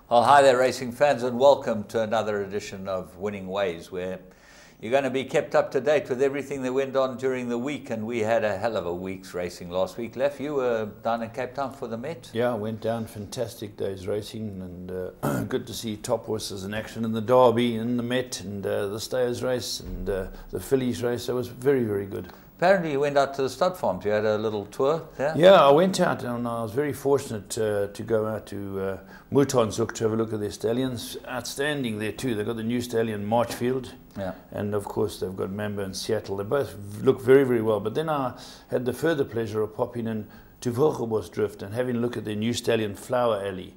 Well, hi there, racing fans, and welcome to another edition of Winning Ways, where you're going to be kept up to date with everything that went on during the week. And we had a hell of a week's racing last week. Lef, you were down in Cape Town for the Met? Yeah, I went down, fantastic days racing, and good to see top horses in action in the Derby, in the Met, and the Stayers race, and the Fillies race. It was very, very good. Apparently you went out to the stud farms. You had a little tour there? Yeah, I went out, and I was very fortunate to go out to Moutonzoek to have a look at their stallions. Outstanding there too. They've got the new stallion Marchfield, yeah, and of course they've got Mamba and Seattle. They both look very, very well. But then I had the further pleasure of popping in to Wilgebosdrift and having a look at their new stallion Flower Alley.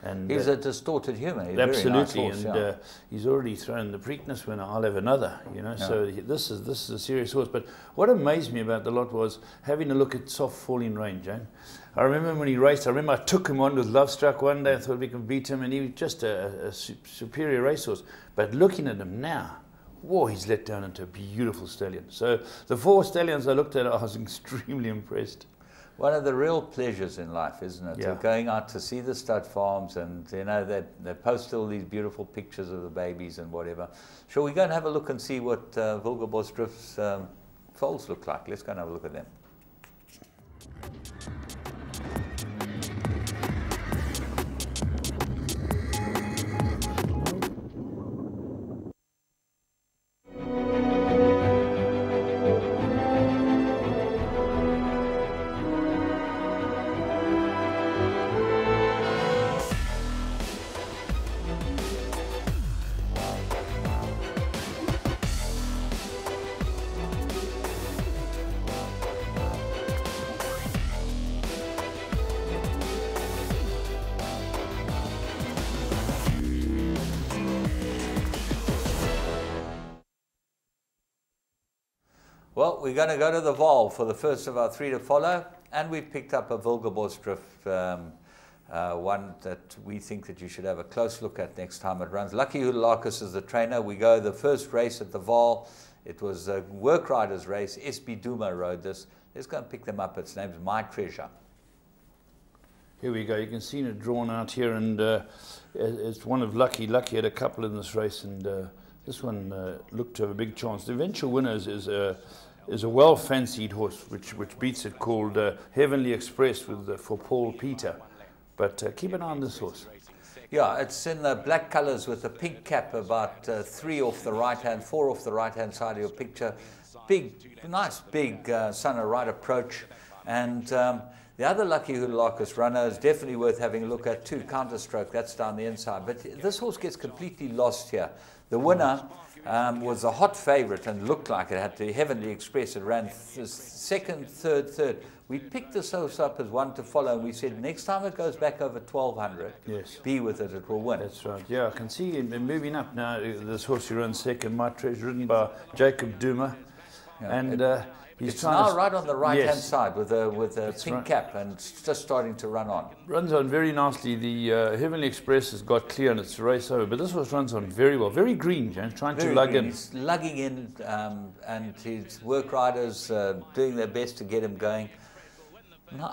And he's a distorted human. He's absolutely, a very nice horse, and he's already thrown the Preakness winner. I'll have another, you know. Yeah. So this is a serious horse. But what amazed me about the lot was having a look at soft falling range. I remember when he raced. I remember I took him on with Love Struck one day. I thought we could beat him, and he was just a superior racehorse. But looking at him now, whoa, he's let down into a beautiful stallion. So the four stallions I looked at, I was extremely impressed. One of the real pleasures in life, isn't it? Yeah. Going out to see the stud farms, and you know they post all these beautiful pictures of the babies and whatever. Shall we go and have a look and see what Wilgebosdrift's foals look like? Let's go and have a look at them. Well, we're going to go to the Vaal for the first of our three to follow, and we've picked up a Wilgebosdrift, one that we think that you should have a close look at next time it runs. Lucky Hoodalakis is the trainer. We go the first race at the Vaal. It was a work riders race. SB Duma rode this. Let's go and pick them up. Its name's My Treasure. Here we go. You can see it drawn out here, and it's one of Lucky. Lucky had a couple in this race, and this one looked to have a big chance. The eventual winner is a well-fancied horse, which beats it, called Heavenly Express with for Paul Peter. But keep an eye on this horse. Yeah, it's in the black colours with a pink cap, about 3 off the right-hand, 4 off the right-hand side of your picture. Big, nice big son of right approach. And the other Lucky Hoodalakis runner is definitely worth having a look at too. Counterstroke, that's down the inside. But this horse gets completely lost here. The winner was a hot favourite and looked like it had to Heavenly Express. It ran second, third. We picked this horse up as one to follow, and we said next time it goes back over 1200, yes, be with it, it will win. That's right. Yeah, I can see him moving up now. This horse who runs second, My Treasure, ridden by Jacob Duma. Yeah, and it's now right on the right-hand side with a pink right. cap, and it's just starting to run on. Runs on very nicely. The Heavenly Express has got clear and it's race over, but this horse runs on very well. Very green, James, trying to lug in. He's lugging in, and his work riders doing their best to get him going.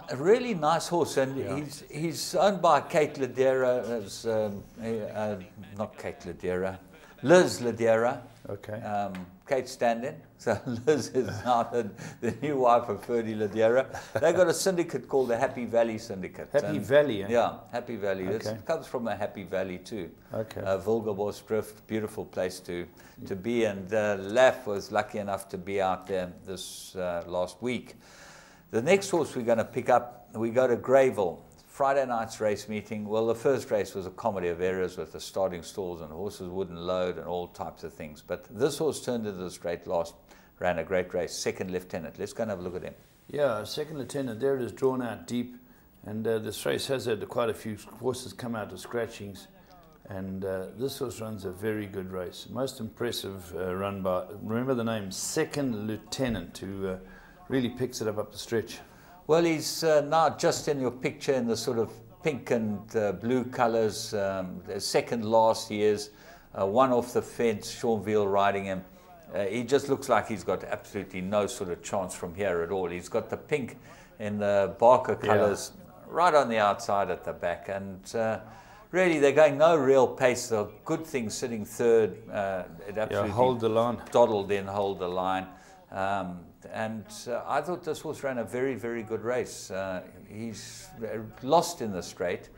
A really nice horse, and yeah, he's owned by Kate Ladera, not Kate Ladera, Liz Ladera. Okay. Kate stand-in. So Liz is now the new wife of Ferdy Ladera. They've got a syndicate called the Happy Valley Syndicate. Happy Valley, eh? Yeah, Happy Valley. Okay. It comes from a Happy Valley too. Okay. Wilgebosdrift, beautiful place to be. And Laf was lucky enough to be out there this last week. The next horse we're going to pick up, we go to Greyville. Friday night's race meeting. Well, the first race was a comedy of errors with the starting stalls and horses wouldn't load and all types of things. But this horse turned into the straight last, ran a great race. Second lieutenant. Let's go and have a look at him. Yeah, second lieutenant. There it is, drawn out deep. And this race has had quite a few horses come out of scratchings. And this horse runs a very good race. Most impressive run by, remember the name, Second Lieutenant, who really picks it up the stretch. Well, he's now just in your picture in the sort of pink and blue colours. Second last he is, one off the fence, Sean Veal riding him. He just looks like he's got absolutely no sort of chance from here at all. He's got the pink in the Barker colours right on the outside at the back, and really, they're going no real pace. The good thing sitting third. It absolutely hold the line. Doddled in, hold the line. I thought this horse ran a very, very good race. He's lost in the straight.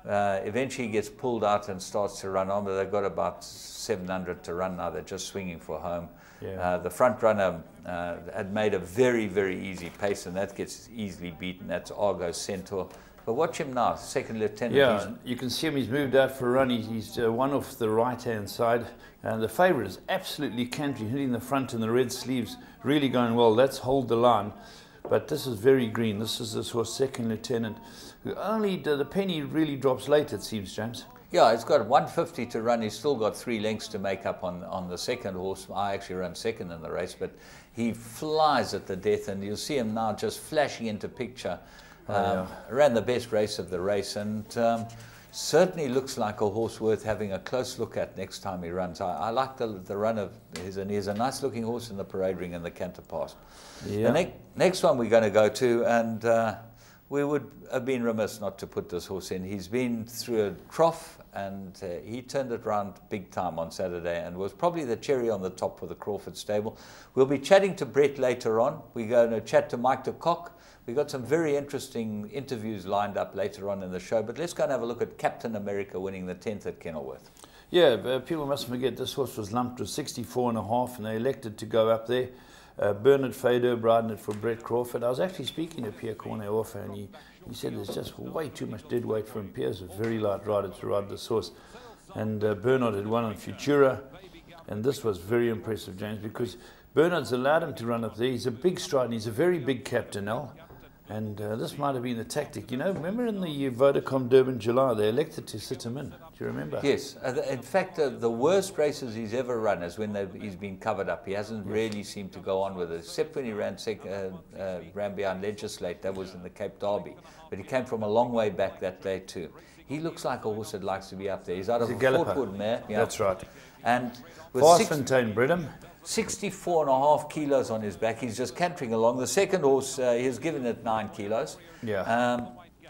Eventually he gets pulled out and starts to run on, but they've got about 700 to run now. They're just swinging for home. Yeah. The front runner had made a very, very easy pace, and that gets easily beaten. That's Argo Centaur. But watch him now, second lieutenant. Yeah, you can see him. He's moved out for a run. He's one off the right-hand side. And the favourite is absolutely cantering, hitting the front and the red sleeves, really going well. That's hold the line. But this is very green. This is this horse, second lieutenant, who only, the penny really drops late, it seems, James. Yeah, he's got 150 to run. He's still got 3 lengths to make up on the second horse. I actually ran second in the race, but he flies at the death, and you'll see him now just flashing into picture. Ran the best race of the race, and certainly looks like a horse worth having a close look at next time he runs. I like the run of his, and he's a nice looking horse in the parade ring and the canter pass. Yeah. The next one we're going to go to, and we would have been remiss not to put this horse in. He's been through a trough, and he turned it around big time on Saturday and was probably the cherry on the top for the Crawford stable. We'll be chatting to Brett later on. We're going to chat to Mike de Kock. We've got some very interesting interviews lined up later on in the show, but let's go and have a look at Captain America winning the 10th at Kenilworth. Yeah, people mustn't forget this horse was lumped with 64.5, and they elected to go up there. Bernard Fader riding it for Brett Crawford. I was actually speaking to Pierre Cornet-Orfer, and he said there's just way too much dead weight for him. Pierre's a very light rider to ride this horse. And Bernard had won on Futura, and this was very impressive, James, because Bernard's allowed him to run up there. He's a big stride, and he's a very big captain, Al. And this might have been the tactic. You know, remember in the Vodacom Durban July, they elected to sit him in. Do you remember? Yes. In fact, the worst races he's ever run is when he's been covered up. He hasn't really seemed to go on with it, except when he ran behind Legislate. That was in the Cape Derby. But he came from a long way back that day too. He looks like a horse that likes to be up there. He's out of a Fortwood mare. Yeah. That's right. And with Fastfontein bred him. 64.5 kilos on his back. He's just cantering along. The second horse, he's given it 9 kilos. Yeah.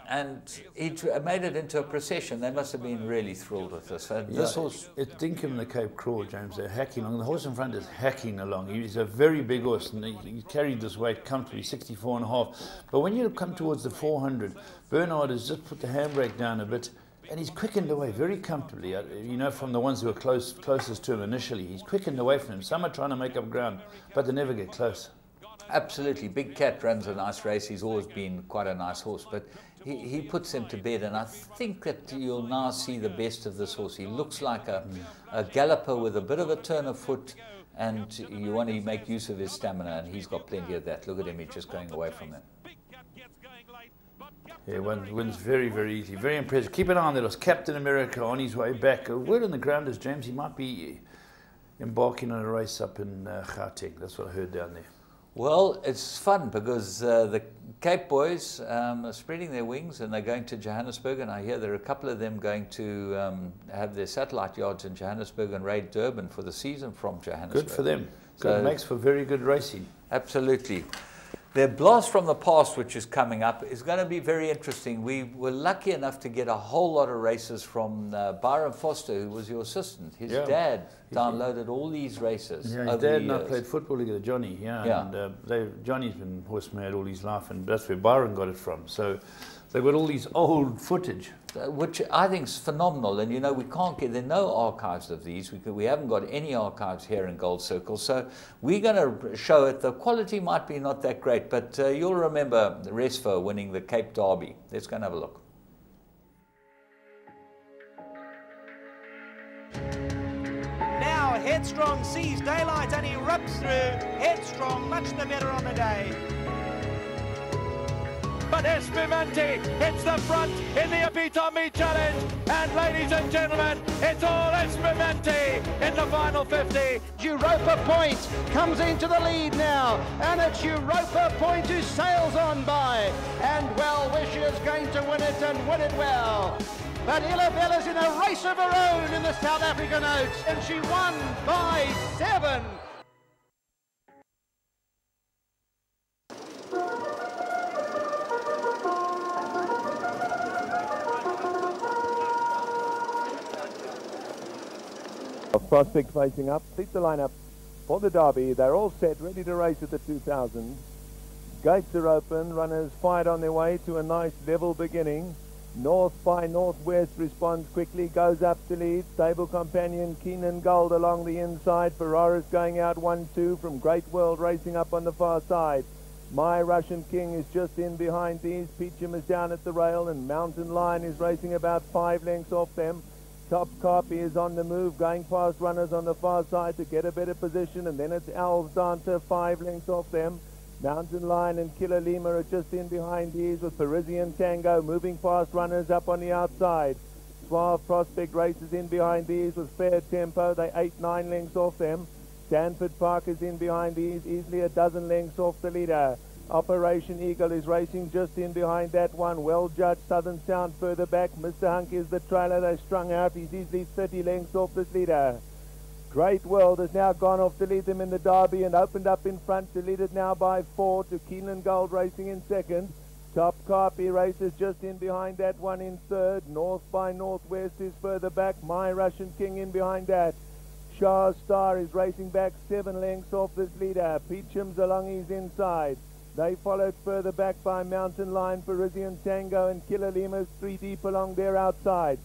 And he made it into a procession. They must have been really thrilled with this. This horse... It's Dinkum and the Cape Crawl, James. They're hacking along. The horse in front is hacking along. He's a very big horse, and he carried this weight comfortably, 64.5. But when you come towards the 400, Bernard has just put the handbrake down a bit, and he's quickened away very comfortably. You know, from the ones who were closest to him initially, he's quickened away from him. Some are trying to make up ground, but they never get close. Absolutely. Big Cat runs a nice race. He's always been quite a nice horse, but he puts him to bed, and I think that you'll now see the best of this horse. He looks like a galloper with a bit of a turn of foot, and you want to make use of his stamina, and he's got plenty of that. Look at him, he's just going away from him. Yeah, wins very, very easily. Very impressive. Keep an eye on that. It was Captain America on his way back. A word on the ground is, James, he might be embarking on a race up in Gauteng. That's what I heard down there. Well, it's fun because the Cape boys are spreading their wings, and they're going to Johannesburg, and I hear there are a couple of them going to have their satellite yards in Johannesburg and raid Durban for the season from Johannesburg. Good for them. So it makes for very good racing. Absolutely. Their Blast from the Past, which is coming up, is going to be very interesting. We were lucky enough to get a whole lot of races from Byron Foster, who was your assistant. His dad downloaded all these races. Yeah, his dad and I played football together, Johnny. Yeah. And Johnny's been horse mad all his life, and that's where Byron got it from. So they've got all these old footage. Which I think is phenomenal, and you know, we can't get, there are no archives of these. We haven't got any archives here in Gold Circle, so we're going to show it. The quality might be not that great, but you'll remember Resfo winning the Cape Derby. Let's go and have a look. Now Headstrong sees daylight and he rips through. Headstrong much the better on the day. But Espimante hits the front in the Epitome Challenge. And ladies and gentlemen, it's all Espimante in the final 50. Europa Point comes into the lead now. And it's Europa Point who sails on by. And Well Wishes going to win it and win it well. But Ilabella's in a race of her own in the South African Oaks. And she won by 7. Prospect facing up, seat the lineup for the Derby. They're all set, ready to race at the 2000. Gates are open, runners fired on their way to a nice level beginning. North by Northwest responds quickly, goes up to lead. Stable companion Keenan Gold along the inside. Ferraris going out 1-2 from Great World racing up on the far side. My Russian King is just in behind these. Peachum is down at the rail and Mountain Lion is racing about 5 lengths off them. Top Copy is on the move, going past runners on the far side to get a better position, and then it's Alves Dancer 5 lengths off them. Mountain Lion and Killer Lima are just in behind these, with Parisian Tango moving past runners up on the outside. Suave Prospect races in behind these with fair tempo. They 8-9 lengths off them. Stanford Park is in behind these, easily a dozen lengths off the leader. Operation Eagle is racing just in behind that one. Well judged. Southern Sound further back. Mr. Hunk is the trailer. They strung out. He's easily 30 lengths off this leader. Great World has now gone off to lead them in the Derby and opened up in front to lead it now by 4 to Keenan Gold racing in second. Top Carpy races just in behind that one in third. North by Northwest is further back. My Russian King in behind that. Shah Star is racing back 7 lengths off this leader. Peachum's along his inside. They followed further back by Mountain Lion, Parisian Tango and Killer Lima's 3 deep along their outside.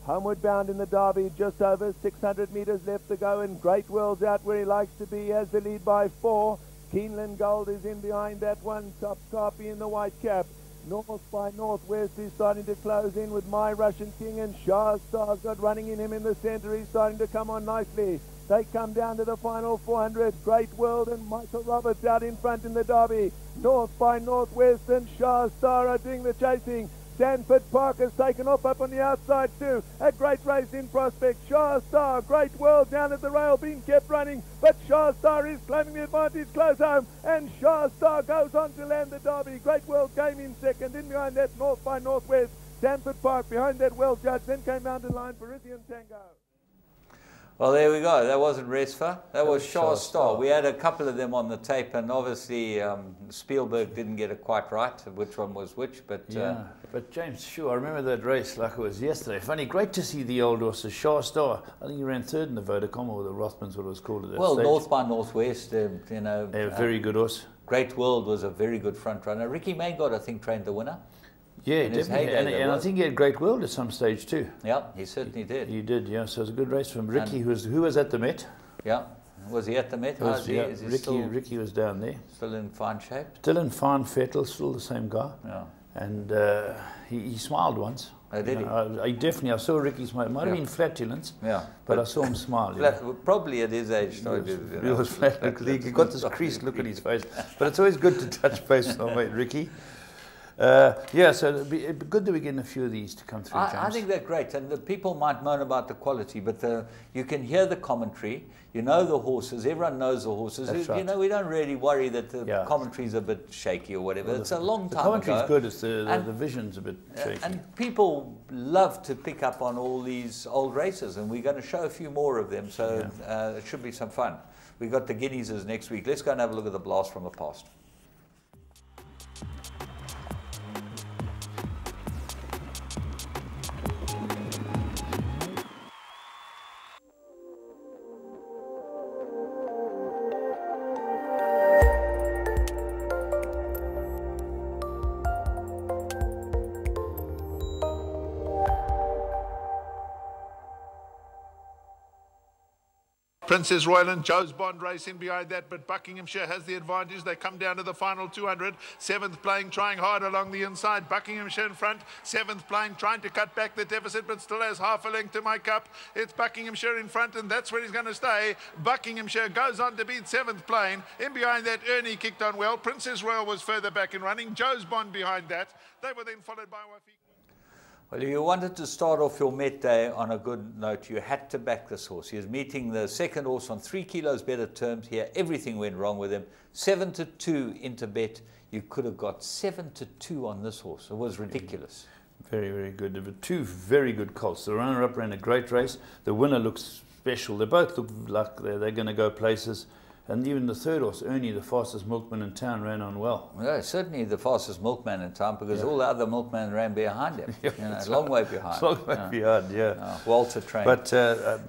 Homeward bound in the Derby, just over 600 metres left to go, and Great World's out where he likes to be, has the lead by 4. Keeneland Gold is in behind that one. Top Copy in the white cap. North by Northwest is starting to close in with My Russian King, and Shah Star's got running in him in the centre. He's starting to come on nicely. They come down to the final 400. Great World and Michael Roberts out in front in the Derby. North by Northwest and Shah Star are doing the chasing. Stanford Park has taken off up on the outside too. A great race in prospect. Shah Star, Great World down at the rail being kept running, but Shah Star is claiming the advantage close home, and Shah Star goes on to land the Derby. Great World came in second. In behind that North by Northwest. Stanford Park behind that well judged. Then came Mountain Lion, Parisian Tango. Well, there we go. That wasn't Resfa. That was Shah Star. We had a couple of them on the tape, and obviously Spielberg didn't get it quite right, which one was which. But yeah, but James, sure, I remember that race like it was yesterday. Funny, great to see the old horses. Shah Star, I think he ran third in the Vodacom, or the Rothmans, what it was called at that stage. North by Northwest, you know. A very good horse. Great World was a very good front runner. Ricky Maynard, I think, trained the winner. Yeah, definitely. And I think he had Great World at some stage too. Yeah, he certainly did. He did, yeah. So it was a good race from Ricky, who was at the Met. Yeah. Was he at the Met? Ricky was down there. Still in fine shape? Still in fine fettle, still the same guy. Yeah. And he smiled once. Oh, did he? I saw Ricky smile. It might have been flatulence, but I saw him smile. Probably at his age. It was flat because he got this creased look at his face. But it's always good to touch base with our mate Ricky. Yeah, so it'd be good that we're getting a few of these to come through, James. I think they're great, and the people might moan about the quality, but you can hear the commentary. You know the horses. Everyone knows the horses. That's right. You know, we don't really worry that the commentary's a bit shaky or whatever. Well, it's a long time ago. The commentary's good. It's the vision's a bit shaky. And people love to pick up on all these old races, and we're going to show a few more of them. So it should be some fun. We've got the Guineas next week. Let's go and have a look at the blast from the past. Princess Royal and Joe's Bond racing behind that, but Buckinghamshire has the advantage. They come down to the final 200. 7th playing, trying hard along the inside. Buckinghamshire in front. 7th playing, trying to cut back the deficit, but still has half a length to make up. It's Buckinghamshire in front, and that's where he's going to stay. Buckinghamshire goes on to beat 7th playing. In behind that, Ernie kicked on well. Princess Royal was further back in running. Joe's Bond behind that. They were then followed by Wafi. Well, if you wanted to start off your Met Day on a good note, you had to back this horse. He was meeting the second horse on 3 kilos better terms here. Everything went wrong with him. 7-2 into bet. You could have got 7-2 on this horse. It was ridiculous. Very, very good. There were 2 very good colts. The runner-up ran a great race. The winner looks special. They both look like they're going to go places. And even the third horse, Ernie, the fastest milkman in town, ran on well. Yeah, certainly the fastest milkman in town, because all the other milkmen ran behind him. A long way behind. Long way behind, yeah. Walter trained. But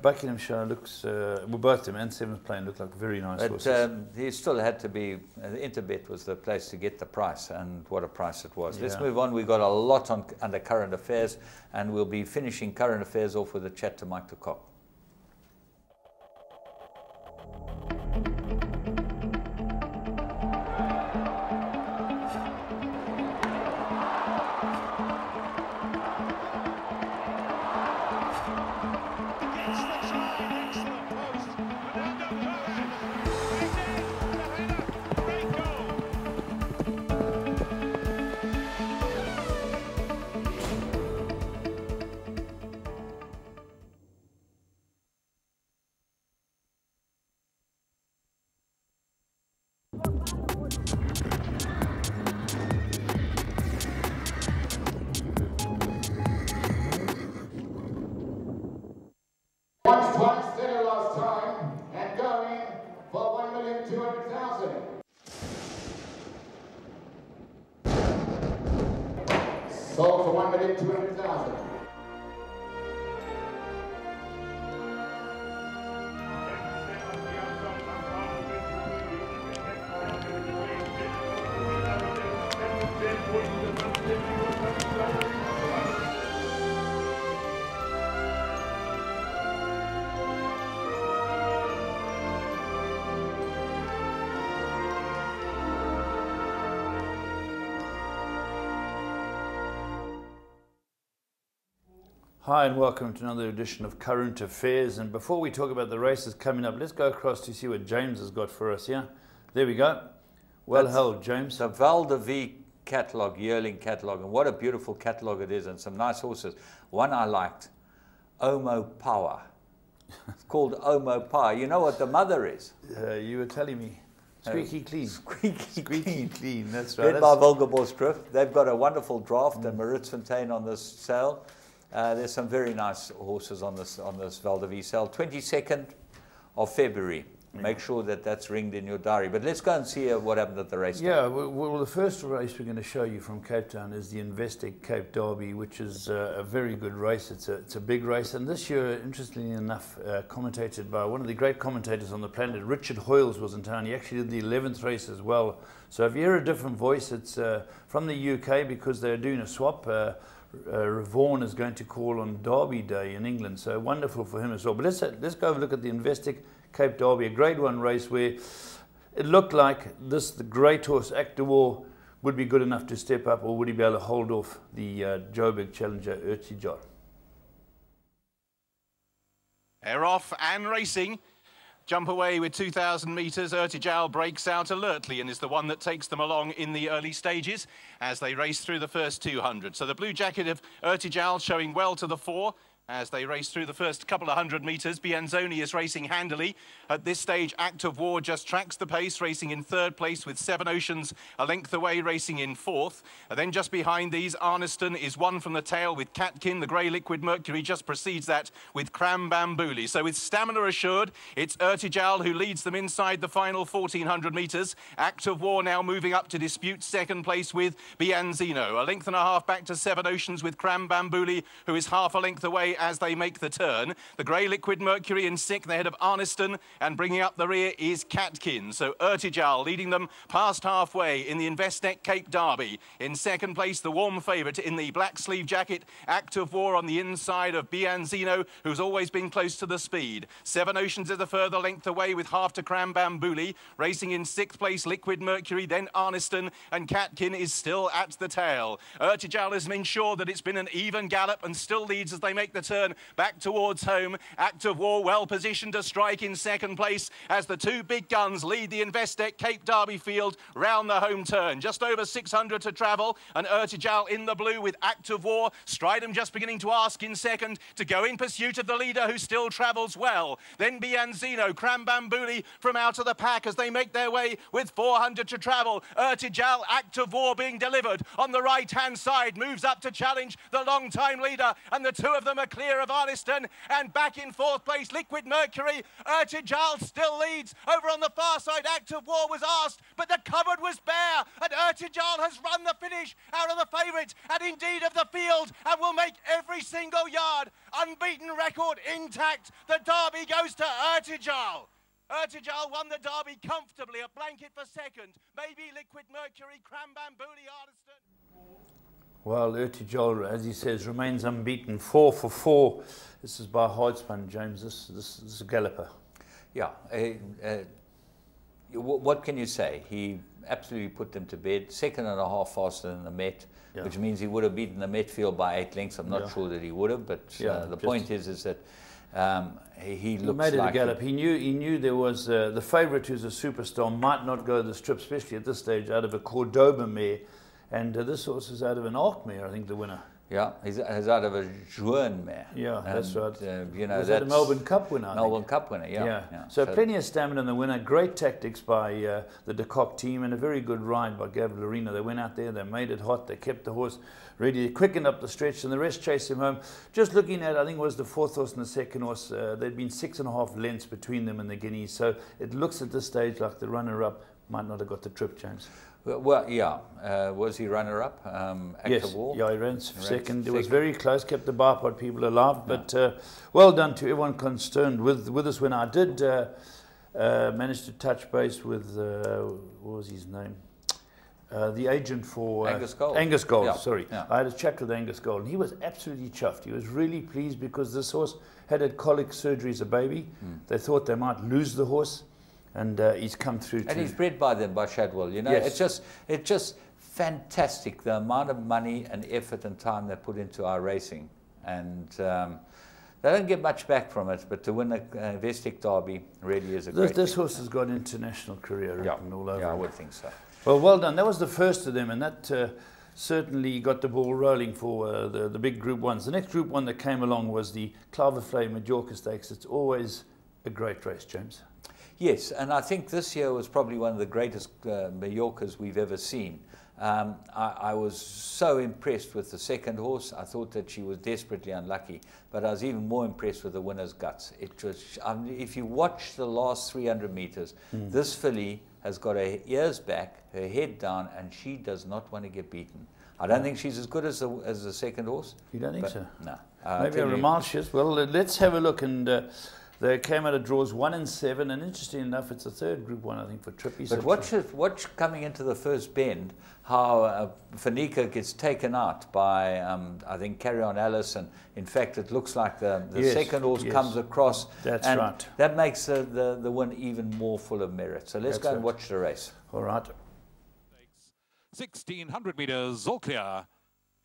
Buckinghamshire looks, well, both them and Seventh Plane look like very nice horses. He still had to be, the Interbet was the place to get the price, and what a price it was. Let's move on. We've got a lot under current affairs, and we'll be finishing current affairs off with a chat to Mike de Kock. Twice there last time and going for 1,200,000. Sold for 1,200,000. Hi and welcome to another edition of Current Affairs. And before we talk about the races coming up, let's go across to see what James has got for us here. There we go. Well held, James. The Val de Vie catalogue, yearling catalogue, and what a beautiful catalogue it is, and some nice horses. One I liked, Omo Power. It's called Omo Power. You know what the mother is? You were telling me. Squeaky clean. Squeaky clean. That's right. Read by Volgeborgstrup. They've got a wonderful draft and Maritzfontein on this sale. There's some very nice horses on this Val de Vie sale. 22nd of February. Make sure that that's ringed in your diary. But let's go and see what happened at the race. Yeah, well, the first race we're going to show you from Cape Town is the Investec Cape Derby, which is a very good race. It's a big race. And this year, interestingly enough, commentated by one of the great commentators on the planet, Richard Hoyles, was in town. He actually did the 11th race as well. So if you hear a different voice, it's from the UK, because they're doing a swap. Vaughan is going to call on Derby Day in England, so wonderful for him as well. But let's go have a look at the Investec Cape Derby, a Grade 1 race where it looked like the great horse Actor War would be good enough to step up, or would he be able to hold off the Joburg challenger Urtijar. They're off and racing. Jump away with 2,000 metres. Urtijar breaks out alertly and is the one that takes them along in the early stages as they race through the first 200. So the blue jacket of Urtijar showing well to the fore. As they race through the first couple of 100 metres, Bianzoni is racing handily. At this stage, Act of War just tracks the pace, racing in third place with Seven Oceans a length away, racing in fourth. And then just behind these, Arniston is one from the tail with Catkin. The grey liquid Mercury just precedes that with Cram Bambouli. So with stamina assured, it's Urtijar who leads them inside the final 1,400 metres. Act of War now moving up to dispute second place with Bianzino. A length and a half back to Seven Oceans with Cram Bambouli, who is half a length away as they make the turn. The grey liquid Mercury in sixth ahead of Arniston, and bringing up the rear is Catkin. So Urtijar leading them past halfway in the Investec Cape Derby. In second place, the warm favourite in the black sleeve jacket, Act of War on the inside of Bianzino, who's always been close to the speed. Seven Oceans is a further length away with half to Cram Bambouli. Racing in sixth place, Liquid Mercury, then Arniston, and Catkin is still at the tail. Urtijar has ensured that it's been an even gallop and still leads as they make the turn back towards home. Act of War well positioned to strike in second place as the two big guns lead the Investec Cape Derby field round the home turn. Just over 600 to travel, and Urtijar in the blue with Act of War. Stridham just beginning to ask in second to go in pursuit of the leader, who still travels well. Then Bianzino, Cram Bambouli from out of the pack as they make their way with 400 to travel. Urtijar, Act of War being delivered on the right hand side, moves up to challenge the long time leader, and the two of them are clear of Arniston, and back in fourth place, Liquid Mercury. Urtijal still leads. Over on the far side, Act of War was asked, but the cupboard was bare, and Urtijal has run the finish out of the favourites, and indeed of the field, and will make every single yard. Unbeaten record intact. The Derby goes to Urtijal. Urtijal won the Derby comfortably, a blanket for second. Maybe Liquid Mercury, Crambambuli, Arniston. Well, Urtijal, as he says, remains unbeaten. 4 for 4. This is by Hardspun, James. This is a galloper. Yeah. What can you say? He absolutely put them to bed. 2.5 faster than the Met, which means he would have beaten the Met field by 8 lengths. I'm not sure that he would have, but the point is that he looks made it like a gallop. He knew there was the favourite, who's a superstar, might not go the strip, especially at this stage, out of a Cordoba mare, and this horse is out of an Arc mare, I think, the winner. Yeah, he's out of a Juin mare. Yeah, that's right. You know, was that a Melbourne Cup winner? Melbourne Cup winner, yeah. So plenty of stamina in the winner. Great tactics by the De Kock team, and a very good ride by Gav Lorena. They went out there, they made it hot, they kept the horse ready, they quickened up the stretch, and the rest chased him home. Just looking at, I think it was the fourth horse and the second horse, there'd been 6.5 lengths between them and the Guineas. So it looks at this stage like the runner-up might not have got the trip, James. Well, yeah. Was he runner-up? Yes, War? yeah, he ran second. It was very close, kept the bipod people alive, but well done to everyone concerned with this winner. I did manage to touch base with, what was his name? The agent for Angus Gold. Angus Gold, yeah. sorry. Yeah. I had a chat with Angus Gold, and he was absolutely chuffed. He was really pleased because this horse had colic surgery as a baby. They thought they might lose the horse, and he's come through. And he's bred by them, by Shadwell. You know, it's just fantastic the amount of money and effort and time they put into our racing, and they don't get much back from it. But to win a Vestec Derby really is a great This thing. horse has got international career written all over. Yeah, I would think so. Well done. That was the first of them, and that certainly got the ball rolling for the big Group 1s. The next Group 1 that came along was the Claverflay Majorca Stakes. It's always a great race, James. Yes, and I think this year was probably one of the greatest Majorcas we've ever seen. I was so impressed with the second horse. I thought that she was desperately unlucky, but I was even more impressed with the winner's guts. It was, if you watch the last 300 meters, this filly has got her ears back, her head down, and she does not want to get beaten. I don't think she's as good as the second horse. You don't think so? No. Maybe a Ramalchius. Well, let's have a look. And they came out of draws 1 and 7, and interesting enough, it's the third Group 1, I think, for Trippy. But watch coming into the first bend, how Fanica gets taken out by, I think, Carry On Alice, and in fact, it looks like the second horse comes across. That's and right. That makes the win even more full of merit. So let's go and watch the race. All right. 1,600 metres, all clear,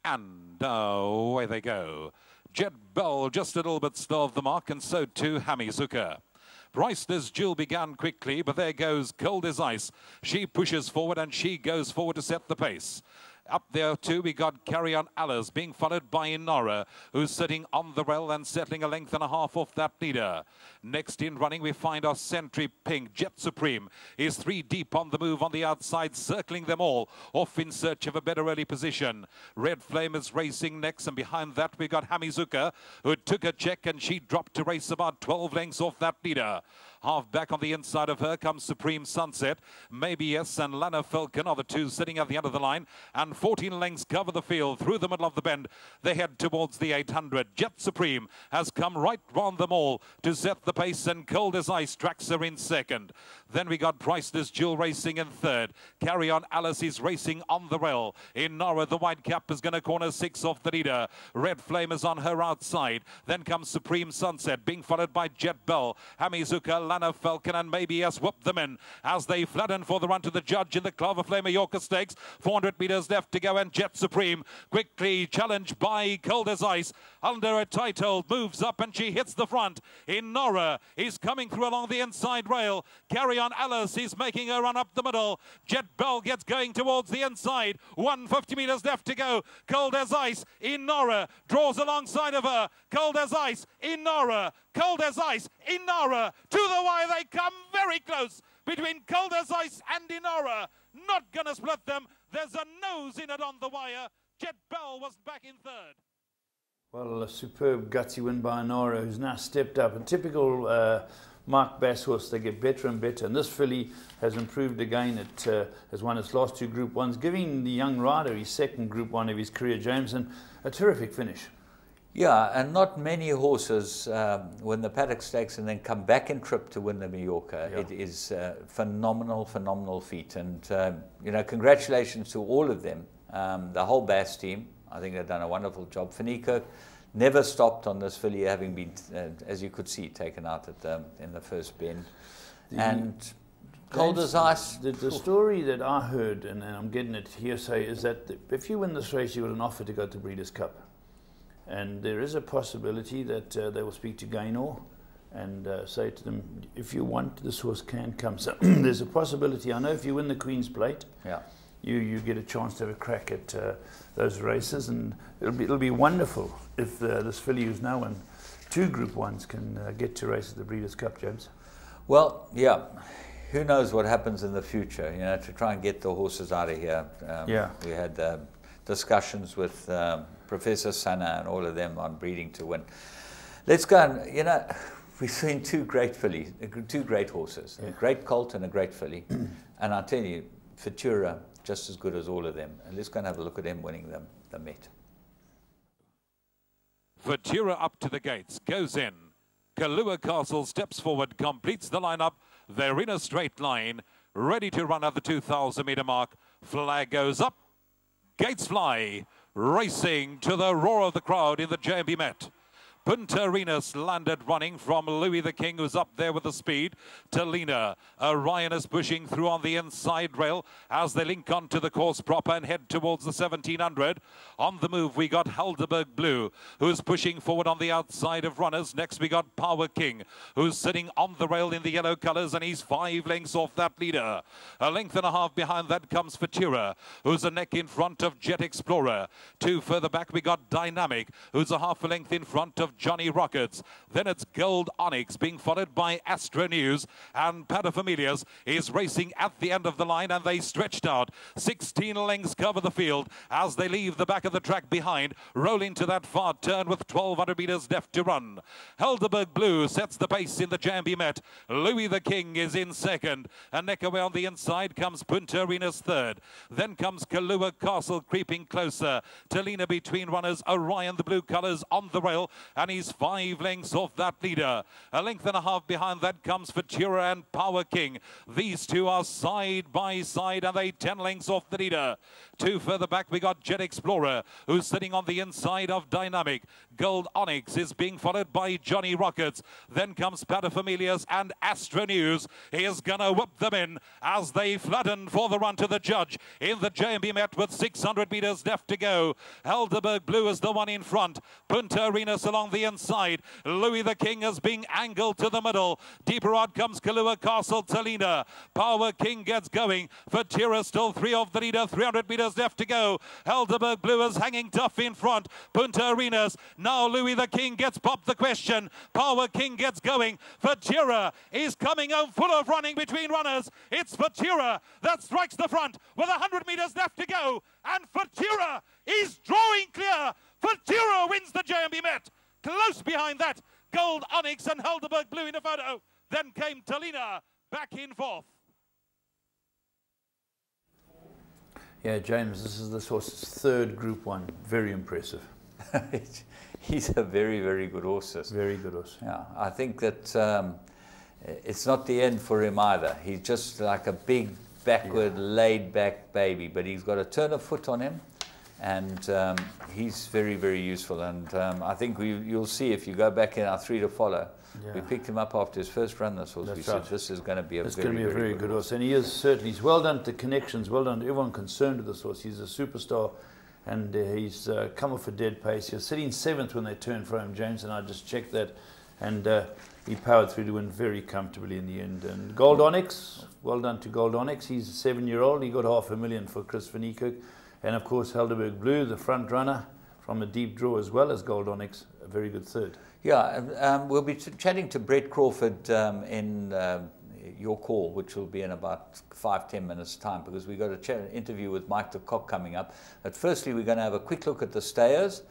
and away they go. Jet Bell just a little bit slow of the mark, and so too Hamizuka. Priceless Jewel began quickly, but there goes Cold as Ice. She pushes forward, and she goes forward to set the pace. Up there too, we got Carry On Alice being followed by Inara, who's sitting on the rail and settling a length and a half off that leader. Next in running, we find our Sentry Pink. Jet Supreme is 3 deep on the move on the outside, circling them all, off in search of a better early position. Red Flame is racing next, and behind that we got Hamizuka, who took a check, and she dropped to race about 12 lengths off that leader. Half back on the inside of her comes Supreme Sunset. Maybe Yes and Lana Falcon are the two sitting at the end of the line, and 14 lengths cover the field through the middle of the bend. They head towards the 800. Jet Supreme has come right round them all to set the pace, and Cold as Ice tracks her in second. Then we got Priceless Jewel racing in third. Carry On Alice is racing on the rail. In Nara, the white cap is going to corner 6 off the leader. Red Flame is on her outside. Then comes Supreme Sunset, being followed by Jet Bell. Hamizuka, Lana Falcon, and Maybe Yes whoop them in as they flatten for the run to the judge in the Claverflay Majorca Stakes. 400 metres left to go, and Jet Supreme quickly challenged by Cold as Ice under a tight hold, moves up, and she hits the front. In Nora is coming through along the inside rail. Carry On Alice is making her run up the middle. Jet Bell gets going towards the inside. 150 metres left to go. Cold as Ice in Nora draws alongside of her. Cold as Ice in Nora. Cold as Ice in Nara. To the wire they come, very close between Cold as Ice and Inara. Not going to split them. There's a nose in it on the wire. Jet Bell was back in third. Well, a superb gutsy win by Nara, who's now stepped up. A typical Mark Bass horse, they get better and better. And this filly has improved again. It has won its last 2 Group 1s, giving the young rider his 2nd Group 1 of his career, James, and a terrific finish. Yeah, and not many horses win the Paddock Stakes and then come back in trip to win the Mallorca. Yeah. It is a phenomenal, phenomenal feat. And, you know, congratulations to all of them, the whole Bass team. I think they've done a wonderful job. Finicco never stopped on this filly, having been, as you could see, taken out at in the first bend. And cold as ice. The story that I heard, and I'm getting it hearsay, is that if you win this race, you got an offer to go to Breeders' Cup. And there is a possibility that they will speak to Gaynor and say to them, if you want, this horse can come. So there's a possibility. I know if you win the Queen's Plate, yeah, you get a chance to have a crack at those races, and it'll be wonderful if this filly who's now won 2 Group 1s can get to race at the Breeders' Cup, James. Well, yeah, who knows what happens in the future, you know, to try and get the horses out of here. Yeah. We had discussions with Professor Sana and all of them on breeding to win. Let's go and, you know, we've seen 2 great fillies, 2 great horses, yeah, a great colt and a great filly. And I tell you, Futura, just as good as all of them. And let's go and have a look at them winning the Met. Futura up to the gates, goes in. Kahlua Castle steps forward, completes the lineup. They're in a straight line, ready to run at the 2,000-meter mark. Flag goes up, gates fly, racing to the roar of the crowd in the JMB Met. Punta Arenas landed running from Louis the King, who's up there with the speed. Talina, Orion is pushing through on the inside rail as they link onto the course proper and head towards the 1700. On the move, we got Helderberg Blue, who's pushing forward on the outside of runners. Next, we got Power King, who's sitting on the rail in the yellow colours, and he's 5 lengths off that leader. A length and a half behind that comes Futura, who's a neck in front of Jet Explorer. 2 further back, we got Dynamic, who's a half a length in front of Johnny Rockets. Then it's Gold Onyx being followed by Astro News, and Paterfamilias is racing at the end of the line, and they stretched out. 16 lengths cover the field as they leave the back of the track behind, roll into that far turn with 1,200 meters left to run. Helderberg Blue sets the pace in the JMB Met. Louis the King is in second, and neck away on the inside comes Punta Arenas third. Then comes Kahlua Castle creeping closer. Talina between runners. Orion, the blue colours, on the rail, and he's 5 lengths off that leader. A length and a half behind that comes Futura and Power King. These 2 are side by side, and they 10 lengths off the leader. 2 further back, we got Jet Explorer, who's sitting on the inside of Dynamic. Gold Onyx is being followed by Johnny Rockets. Then comes Paterfamilias, and Astro News is gonna whip them in as they flatten for the run to the judge in the JMB Met with 600 meters left to go. Helderberg Blue is the one in front. Punta Arenas along the inside. Louis the King is being angled to the middle. Deeper out comes Kahlua Castle. Talina. Power King gets going. Futura still 3 off the leader. 300 meters left to go. Helderberg Blue is hanging tough in front. Punta Arenas. Now Louis the King gets popped the question. Power King gets going. Futura is coming home full of running between runners. It's Futura that strikes the front with 100 meters left to go. And Futura is drawing clear. Futura wins the JMB Met. Close behind that, Gold Onyx and Helderberg Blue in a photo. Then came Talina back in 4th. Yeah, James, this is this horse's 3rd Group 1. Very impressive. He's a very, very good horse. Very good horse. Yeah, I think that it's not the end for him either. He's just like a big, backward, laid-back baby, but he's got a turn of foot on him. And he's very, very useful. And I think you'll see if you go back in our 3 to follow. Yeah. We picked him up after his first run. This horse. We said this is going to be a very good horse. And he is certainly. He's well done to connections. Well done to everyone concerned with this horse. He's a superstar, and he's come off a dead pace. He was sitting 7th when they turned for him, James, and I just checked that, and he powered through to win very comfortably in the end. And Gold Onyx, well done to Gold Onyx. He's a 7-year-old. He got $500,000 for Chris Finicco. And of course, Helderberg Blue, the front runner from a deep draw, as well as Gold Onyx, a very good 3rd. Yeah, we'll be chatting to Brett Crawford in your call, which will be in about 5-10 minutes' time, because we've got an interview with Mike de Kock coming up. But firstly, we're going to have a quick look at the stayers.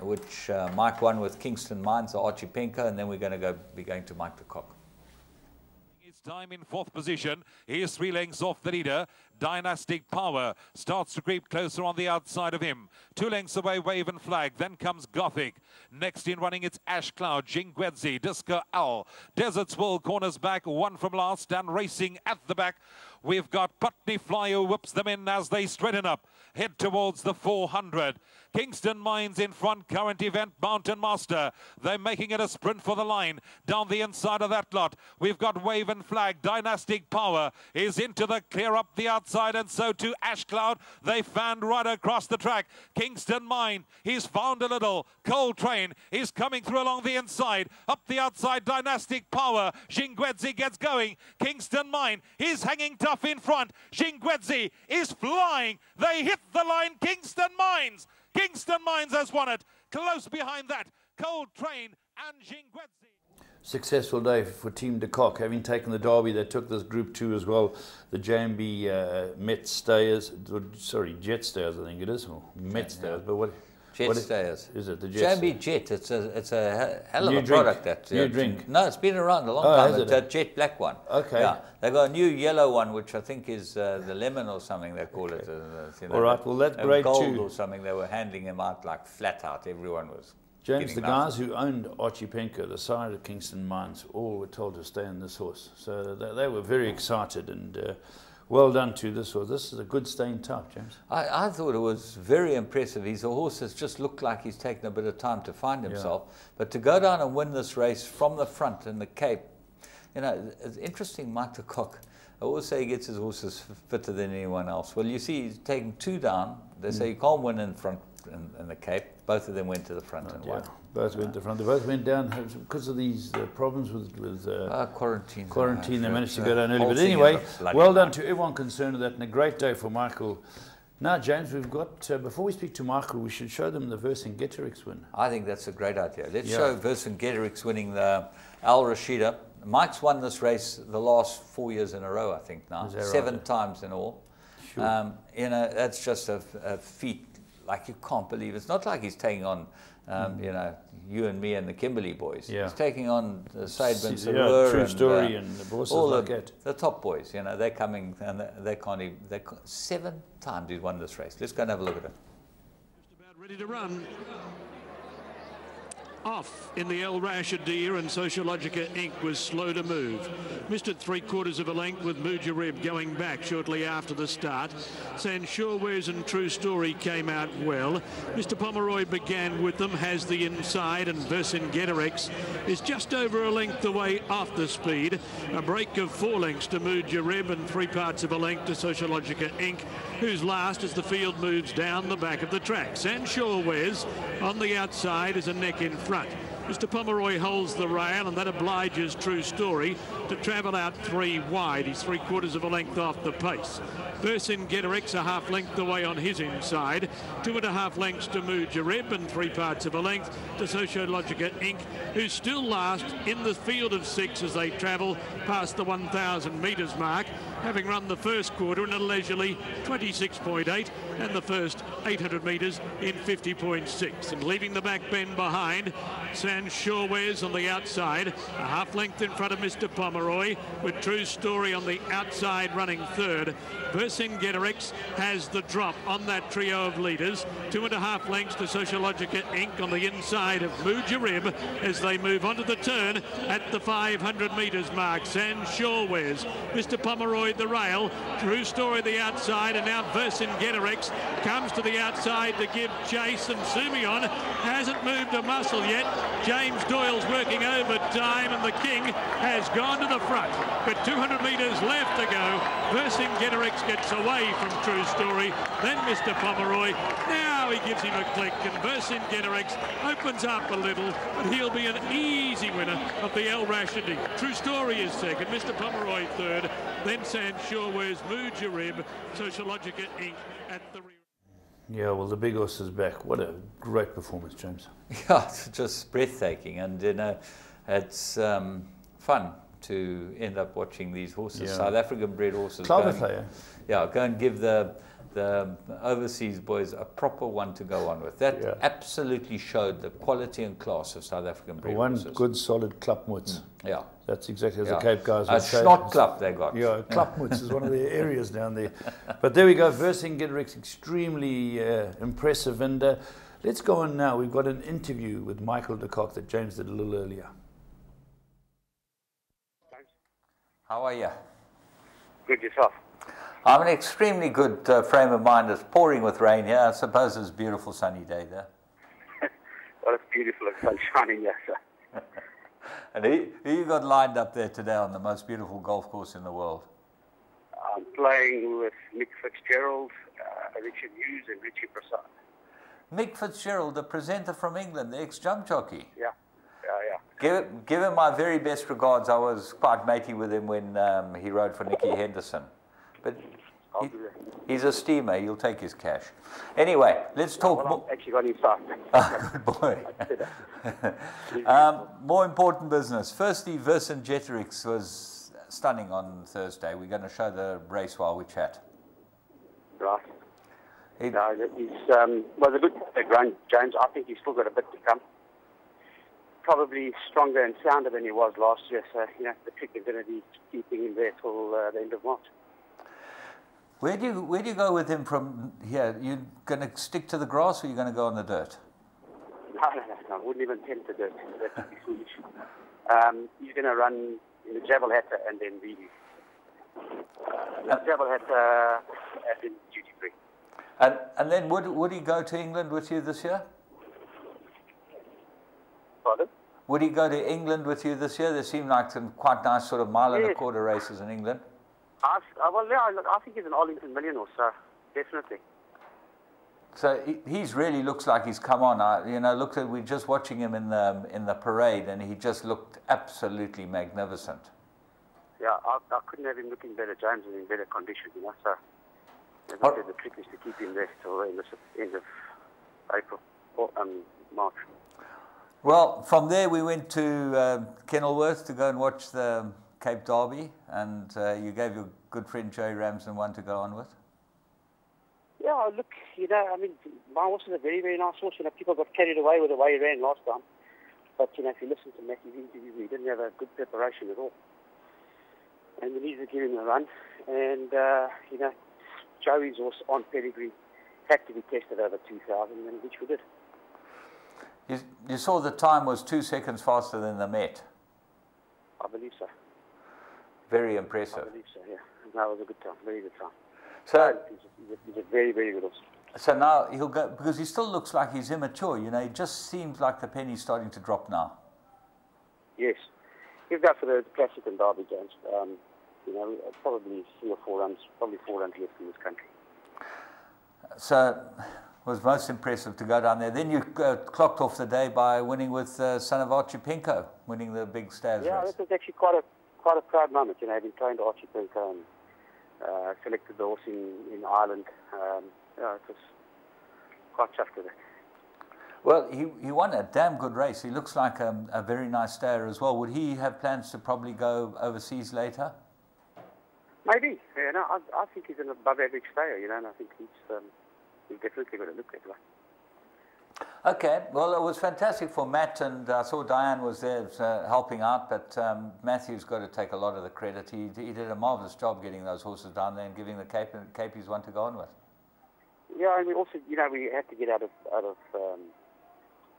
which Mike won with Kingston Mines, or Archie Penko, and then we're going to be going to Mike de Kock. Time in 4th position. He is 3 lengths off the leader. Dynastic Power starts to creep closer on the outside of him. 2 lengths away, Wave and Flag. Then comes Gothic. Next in running, it's Ash Cloud, Jingwedzi, Disco Owl. Desert's Wool corners back, 1 from last, and racing at the back. We've got Putney Fly who whips them in as they straighten up. Head towards the 400. Kingston Mines in front, Current Event, Mountain Master. They're making it a sprint for the line. Down the inside of that lot, we've got Wave and Flag. Dynastic Power is into the clear up the outside, and so too Ash Cloud. They fanned right across the track. Kingston Mine, he's found a little. Cold Train is coming through along the inside. Up the outside, Dynastic Power. Jingwedzi gets going. Kingston Mine is hanging tough in front. Jingwedzi is flying. They hit the line, Kingston Mines. Kingston Mines has won it. Close behind that, Cold Train and Jingwedzi. Successful day for Team de Kock. Having taken the Derby, they took this Group 2 as well. The JMB Met Stayers, sorry, Jet Stayers, I think it is, or Met Stayers, but what? Jet Stayers. Is it the Jet? JMB Jet. It's a hell of a product. That new drink. No, it's been around a long time. It's a jet black one. Okay. Yeah, they got a new yellow one, which I think is the lemon or something they call it. You know, all right. Well, that's great gold too. Or something. They were handing them out like flat out. Everyone was. James, the guys who owned Archie Penko, the side of Kingston Mines, all were told to stay on this horse. So they were very excited, and well done to this horse. This is a good staying type, James. I thought it was very impressive. He's a horse that's just looked like he's taken a bit of time to find himself. Yeah. But to go down and win this race from the front in the Cape, you know, it's interesting, Mike de Kock. I always say he gets his horses fitter than anyone else. Well, you see, he's taking 2 down. They say you can't win in front in the Cape. Both of them went to the front and won. Both went to the front. They both went down because of these problems with quarantine. Quarantine, they managed to go down early. But anyway, well done to everyone concerned with that, and a great day for Michael. Now, James, we've got, before we speak to Michael, we should show them the Vercingetorix win. I think that's a great idea. Let's show Vercingetorix winning the Al Rashida. Mike's won this race the last 4 years in a row, I think now. 7 times in all. Sure. You know, that's just a feat like you can't believe. It's not like he's taking on, you know, you and me and the Kimberley boys. Yeah. He's taking on Said Ben Sarur True Story and the bosses all like that. The top boys, you know, they're coming and they can't even. 7 times he's won this race. Let's go and have a look at it. Just about ready to run. Off in the El Rashadir, and Sociologica Inc. was slow to move. Missed it 3/4 of a length with Mujarib going back shortly after the start. Sanshorewares and True Story came out well. Mr. Pomeroy began with them, has the inside, and Vercingetorix is just over a length away off the speed. A break of 4 lengths to Mujarib and 3/4 of a length to Sociologica Inc., who's last as the field moves down the back of the track. Sanshorewares on the outside is a neck in front. Mr. Pomeroy holds the rail, and that obliges True Story to travel out 3 wide. He's 3/4 of a length off the pace. Vercingetorix a 1/2 length away on his inside. 2.5 lengths to Mujarib and 3/4 of a length to Sociologica Inc., who's still last in the field of 6 as they travel past the 1,000 metres mark, having run the first quarter in a leisurely 26.8 and the first 800 metres in 50.6. And leaving the back bend behind, Sanshorewares on the outside, a 1/2 length in front of Mr. Pomeroy, with True Story on the outside running third. Vercingetorix has the drop on that trio of leaders. 2.5 lengths to Sociologica Inc. on the inside of Mujarib as they move onto the turn at the 500 metres mark. Sanshorewares, Mr. Pomeroy the rail, True Story the outside, and now Vercingetorix comes to the outside to give chase, and Sumion hasn't moved a muscle yet. James Doyle's working overtime, and the King has gone to the front. With 200 metres left to go, Vercingetorix gets away from True Story, then Mr. Pomeroy. Now he gives him a click, and Vercingetorix opens up a little, but he'll be an easy winner of the El Rashidi. True Story is second, Mr. Pomeroy third, then Sanshorewares, Mujarib, Sociologica Inc. at the rear. Yeah, well, the big horse is back. What a great performance, James. Yeah, it's just breathtaking, and you know, it's fun to end up watching these horses, South African bred horses. Cloverfly, go and give the the overseas boys a proper one to go on with. That absolutely showed the quality and class of South African breed horses. One good solid klapmuts. Yeah. That's exactly as the Cape guys would say. A snot klap they got. Yeah, klapmuts is one of their areas down there. But there we go, Vercingetorix, extremely impressive. And let's go on now. We've got an interview with Michael de Kock that James did a little earlier. How are you? Good, yourself? I'm in extremely good frame of mind. It's pouring with rain here. I suppose it's a beautiful sunny day there. Well, it's beautiful. It's sun shining, yes, sir. And who you got lined up there today on the most beautiful golf course in the world? I'm playing with Mick Fitzgerald, Richard Hughes and Richie Prasad. Mick Fitzgerald, the presenter from England, the ex-jump jockey. Yeah. Give him my very best regards. I was quite matey with him when he rode for Nicky Henderson. But he's a steamer. He'll take his cash. Anyway, let's talk more. I've actually got his side. Good boy. More important business. Firstly, Vercingetorix was stunning on Thursday. We're going to show the race while we chat. Right. He's was a good run, James. I think he's still got a bit to come. Probably stronger and sounder than he was last year. So, the trick is going to be keeping him there till the end of March. Where do you go with him from here? You going to stick to the grass, or are you going to go on the dirt? No. I wouldn't even tempt the dirt. That would be foolish. He's going to run in the Jabal Hatter and then the Jabal Hatter and then duty free. And then would he go to England with you this year? Pardon? Would he go to England with you this year? There seem like some quite nice sort of mile and a quarter races in England. I think he's an Arlington Million or so, definitely. So he's really looks like he's come on. We're just watching him in the parade, and he just looked absolutely magnificent. Yeah, I couldn't have him looking better, James, and in better condition, So, as I said, the trick is to keep him there till the end of April or March. Well, from there we went to Kenilworth to go and watch the Cape Derby, and you gave your good friend Joey Ramsden one to go on with. Yeah, look, my horse is a very, very nice horse. People got carried away with the way he ran last time. But, if you listen to Matthew's interview, he didn't have a good preparation at all. And we needed to give him a run. And, Joey's horse on pedigree had to be tested over 2,000, and which we did. You saw the time was 2 seconds faster than the Met. I believe so. Very impressive. I believe so, yeah. That was a good time, very good time. So he's a very, very good horse. So now he'll go, because he still looks like he's immature, he just seems like the penny's starting to drop now. Yes. He'll go for the Classic and Derby Games. Probably 3 or 4 runs, probably 4 runs left in this country. So it was most impressive to go down there. Then you clocked off the day by winning with son of Archie Pinko, winning the big Stars race. Yeah, this was actually quite a proud moment. Having trained Archie Pinko and selected the horse in Ireland. It was quite chuffed with it. Well, he won a damn good race. He looks like a very nice stayer as well. Would he have plans to probably go overseas later? Maybe. Yeah, I think he's an above-average stayer, and I think he's definitely got to look at it. Okay, well, it was fantastic for Matt, and I saw Diane was there helping out, but Matthew's got to take a lot of the credit. He did a marvellous job getting those horses down there and giving the Capies one to go on with. Yeah, and we also, we had to get out of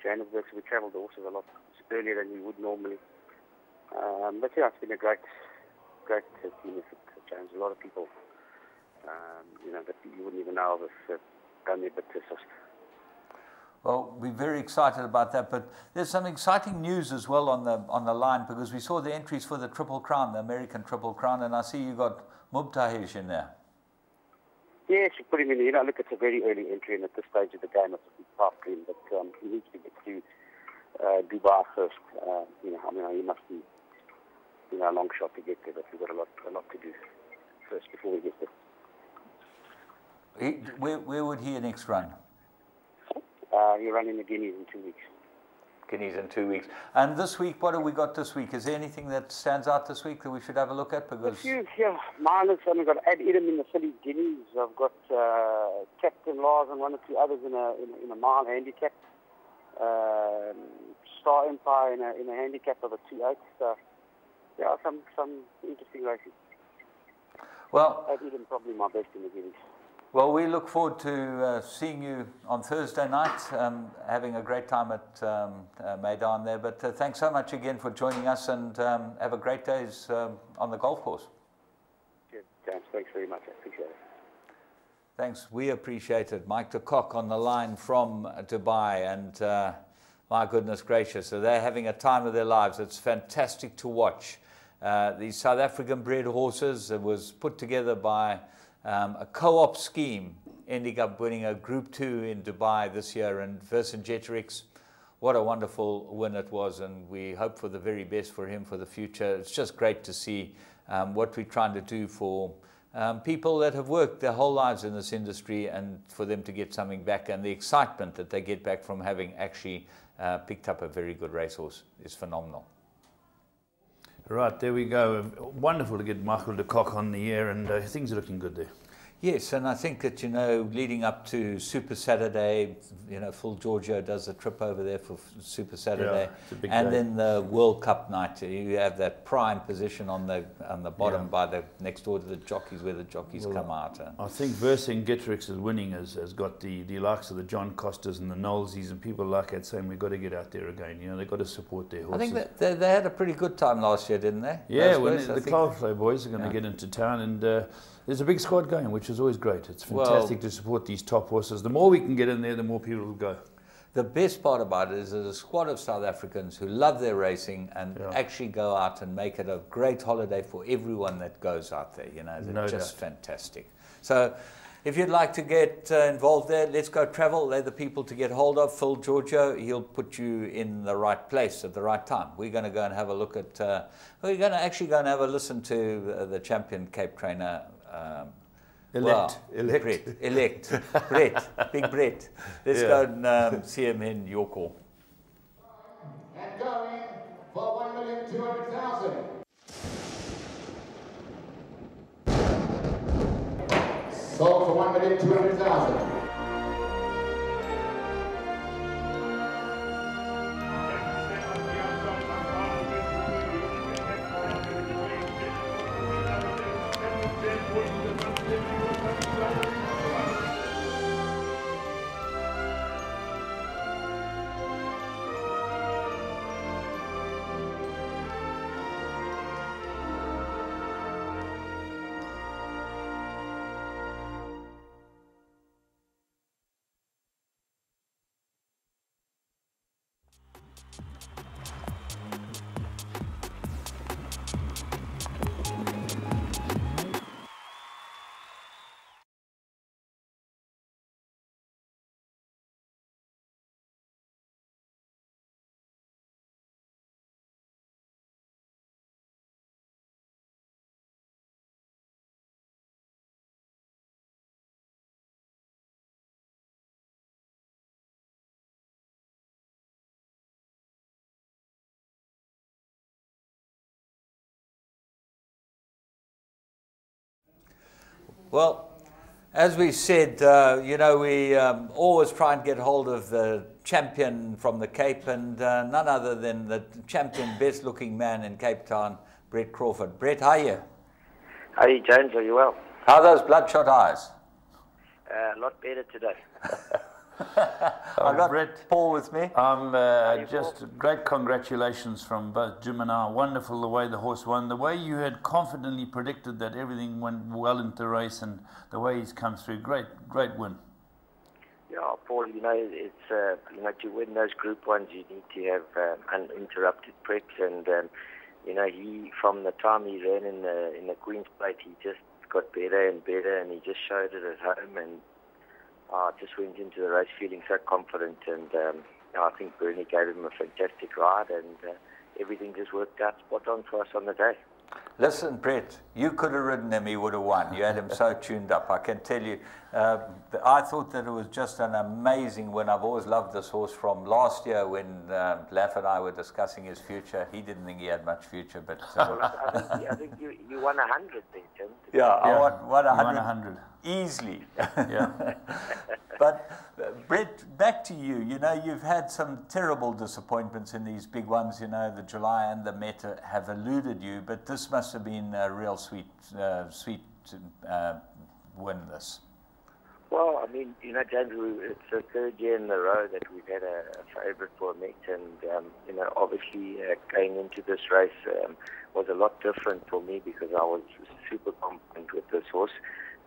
Johannesburg, so we travelled the horses a lot earlier than we would normally. But yeah, it's been a great team effort, James. A lot of people, that you wouldn't even know of us done their bit to assist. Well, we're very excited about that, but there's some exciting news as well on the line, because we saw the entries for the Triple Crown, the American Triple Crown, and I see you got Mubtahish in there. Yes, you put him in. Look, it's a very early entry, and at this stage of the game, it's a big path for him, but he needs to get through Dubai first. He must be, a long shot to get there, but we've got a lot to do first before we get there. Where would he next run? He'll run in the Guineas in 2 weeks. guineas in 2 weeks. And this week, what have we got this week? Is there anything that stands out this week that we should have a look at? Because mine is, I've got Ad Edom in the filly guineas. I've got Captain Lars and one or two others in a mile handicap. Star Empire in a handicap of a 2.8. So, yeah, some interesting racing. Well, Ad Edom probably my best in the guineas. Well, we look forward to seeing you on Thursday night, having a great time at Maidan there. But thanks so much again for joining us, and have a great days on the golf course. Yeah, James, thanks very much. I appreciate it. Thanks. We appreciate it. Mike de Kock on the line from Dubai, and my goodness gracious, so they're having a time of their lives. It's fantastic to watch. These South African bred horses, it was put together by a co-op scheme, ending up winning a Group 2 in Dubai this year, and Vercingetorix, what a wonderful win it was, and we hope for the very best for him for the future. It's just great to see what we're trying to do for people that have worked their whole lives in this industry, and for them to get something back, and the excitement that they get back from having actually picked up a very good racehorse is phenomenal. Right, there we go. Wonderful to get Michael de Kock on the air, and things are looking good there. Yes, and I think that, you know, leading up to Super Saturday, you know, Phil Giorgio does a trip over there for Super Saturday, yeah, it's a big and day. then the World Cup night. You have that prime position on the bottom by the next door to the jockeys, where the jockeys come out. I think Vercingetorix's winning has got the likes of the John Costas and the Knowlesies and people like that saying we've got to get out there again. You know, they've got to support their horses. I think that they had a pretty good time last year, didn't they? Yeah, when the Clarkflow boys are going to get into town, and there's a big squad going, which is always great. It's fantastic to support these top horses. The more we can get in there, the more people will go. The best part about it is there's a squad of South Africans who love their racing and actually go out and make it a great holiday for everyone that goes out there. You know, they're just fantastic. So if you'd like to get involved there, let's go travel. They're the people to get hold of. Phil Giorgio, he'll put you in the right place at the right time. We're going to go and have a look at, we're going to actually go and have a listen to the champion Cape trainer, Elect. Brett, Big Brett. Let's go and see him in York. And going for 1,200,000. Sold for 1,200,000. Well, as we said, you know, we always try and get hold of the champion from the Cape, and none other than the champion, best-looking man in Cape Town, Brett Crawford. Brett, how are you? How are you, James? Are you well? How are those bloodshot eyes? A lot better today. I got Brett Paul with me. Just great congratulations from both Jim and I. Wonderful the way the horse won, the way you had confidently predicted that everything went well into the race, and the way he's come through. Great win. Yeah, Paul, you know, it's you know, to win those Group 1s, you need to have uninterrupted preps, and you know, he, from the time he ran in the Queen's Plate, he just got better and better, and he just showed it at home, and just went into the race feeling so confident, and I think Bernie gave him a fantastic ride, and everything just worked out spot on for us on the day. Listen, Brett, you could have ridden him, he would have won. You had him so tuned up. I can tell you, I thought that it was just an amazing win. I've always loved this horse from last year when Laff and I were discussing his future. He didn't think he had much future, but... Well, I think you won 100 then, Tim. Yeah, I won 100. Easily. Yeah. But Brett, back to you. You know, you've had some terrible disappointments in these big ones. You know, the July and the Meta have eluded you, but this must have been a real sweet win, this. Well, I mean, you know, James, it's the third year in a row that we've had a favourite for a Met, and you know, obviously going into this race was a lot different for me because I was super confident with this horse.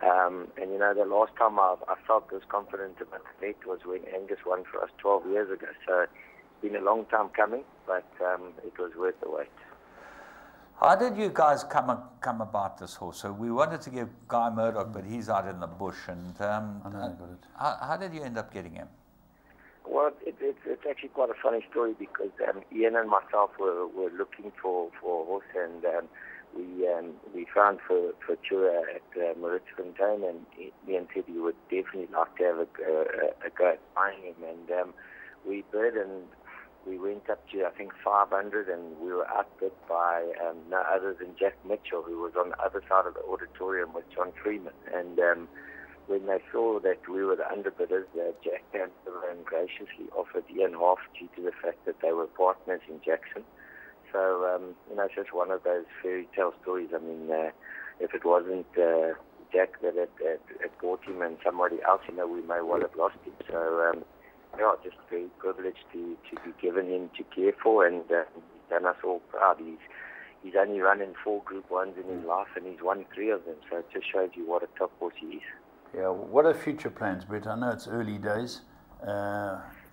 And you know, the last time I felt this confident about the Met was when Angus won for us 12 years ago. So it's been a long time coming, but it was worth the wait. How did you guys come about this horse? So we wanted to give Guy Murdoch, but he's out in the bush. And how did you end up getting him? Well, it's actually quite a funny story because Ian and myself were looking for a horse, and we found for Chura at Maritzfontein, and Ian said he would definitely like to have a go at buying him, and we bid, and we went up to, I think, 500, and we were outbid by no other than Jack Mitchell, who was on the other side of the auditorium with John Freeman. And when they saw that we were the underbidders, Jack came over and graciously offered Ian half due to the fact that they were partners in Jackson. So, you know, it's just one of those fairy tale stories. I mean, if it wasn't Jack that had bought him and somebody else, you know, we may well have lost him. So, yeah, just very privileged to be given him to care for, and he's done us all proud. He's only run in 4 Group 1s in his life, and he's won 3 of them, so it just shows you what a top horse he is. Yeah, what are future plans, Brett? I know it's early days.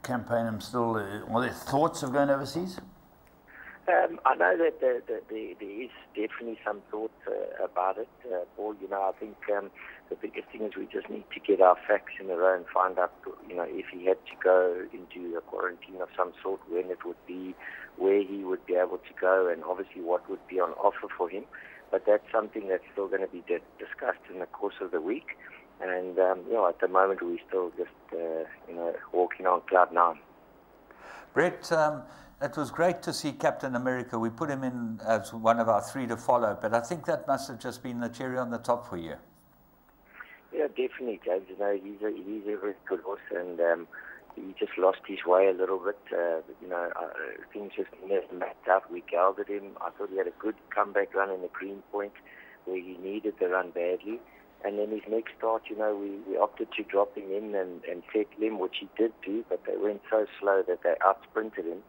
Campaign him still. Are there thoughts of going overseas? I know that there is definitely some thought about it, Paul. You know, I think the biggest thing is we just need to get our facts in a row and find out, you know, if he had to go into a quarantine of some sort, when it would be, where he would be able to go, and obviously what would be on offer for him. But that's something that's still going to be discussed in the course of the week. And, you know, at the moment we're still just, you know, walking on cloud 9. Brett, it was great to see Captain America. We put him in as one of our 3 to follow, but I think that must have just been the cherry on the top for you. Yeah, definitely, James. You know, he's a very good horse, and he just lost his way a little bit. You know, things just never matched out. We gelded him. I thought he had a good comeback run in the Green Point, where he needed the run badly. And then his next start, you know, we opted to drop him in and settle him, which he did do, but they went so slow that they outsprinted him.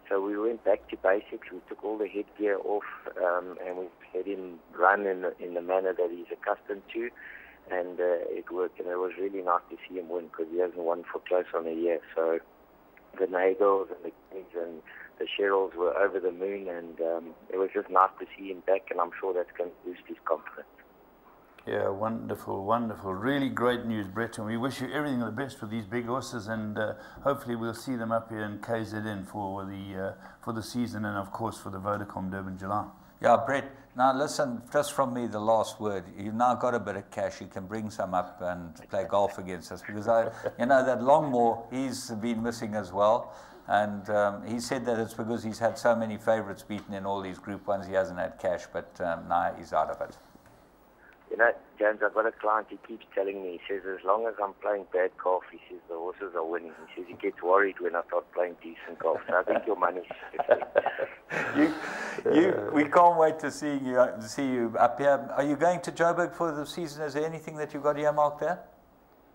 So we went back to basics. We took all the headgear off, and we let him run in the manner that he's accustomed to, and it worked. And it was really nice to see him win because he hasn't won for close on a year. So the Nagels and the Kings and the Sherrills were over the moon, and it was just nice to see him back, and I'm sure that's going to boost his confidence. Yeah, wonderful, wonderful. Really great news, Brett, and we wish you everything the best with these big horses, and hopefully we'll see them up here in KZN for the season, and of course for the Vodacom Durban July. Yeah, Brett, now listen, just from me, the last word. You've now got a bit of cash. You can bring some up and play golf against us, because you know, that Longmore, he's been missing as well. And he said that it's because he's had so many favourites beaten in all these Group 1s, he hasn't had cash, but now he's out of it. You know, James, I've got a client, he keeps telling me, he says, as long as I'm playing bad golf, he says, the horses are winning. He says he gets worried when I start playing decent golf. So I think your money's safe. We can't wait to see you up here. Are you going to Joburg for the season? Is there anything that you've got earmarked there?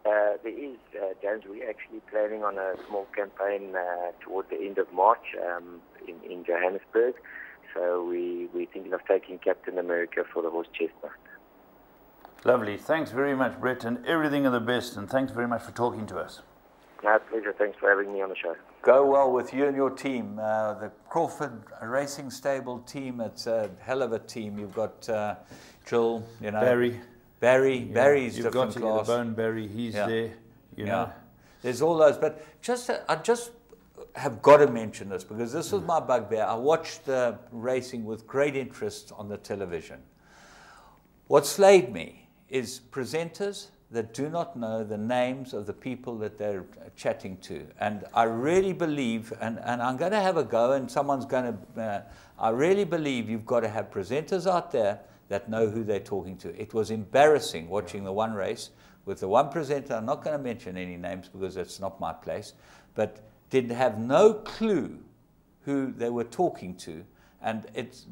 There is, James. We're actually planning on a small campaign toward the end of March in Johannesburg. So we're thinking of taking Captain America for the horse Chestnut. Lovely. Thanks very much, Brett, and everything of the best, and thanks very much for talking to us. My pleasure. Thanks for having me on the show. Go well with you and your team. The Crawford Racing Stable team, it's a hell of a team. You've got Jill, you know. Barry's you've different got class. The Bone Barry, he's there, you know. There's all those, but have got to mention this because this was my bugbear. I watched the racing with great interest on the television. What slayed me is presenters that do not know the names of the people that they're chatting to. And I really believe, and I'm going to have a go, and someone's going to, I really believe you've got to have presenters out there that know who they're talking to. It was embarrassing watching the one race with the one presenter. I'm not going to mention any names because it's not my place, but didn't have no clue who they were talking to. And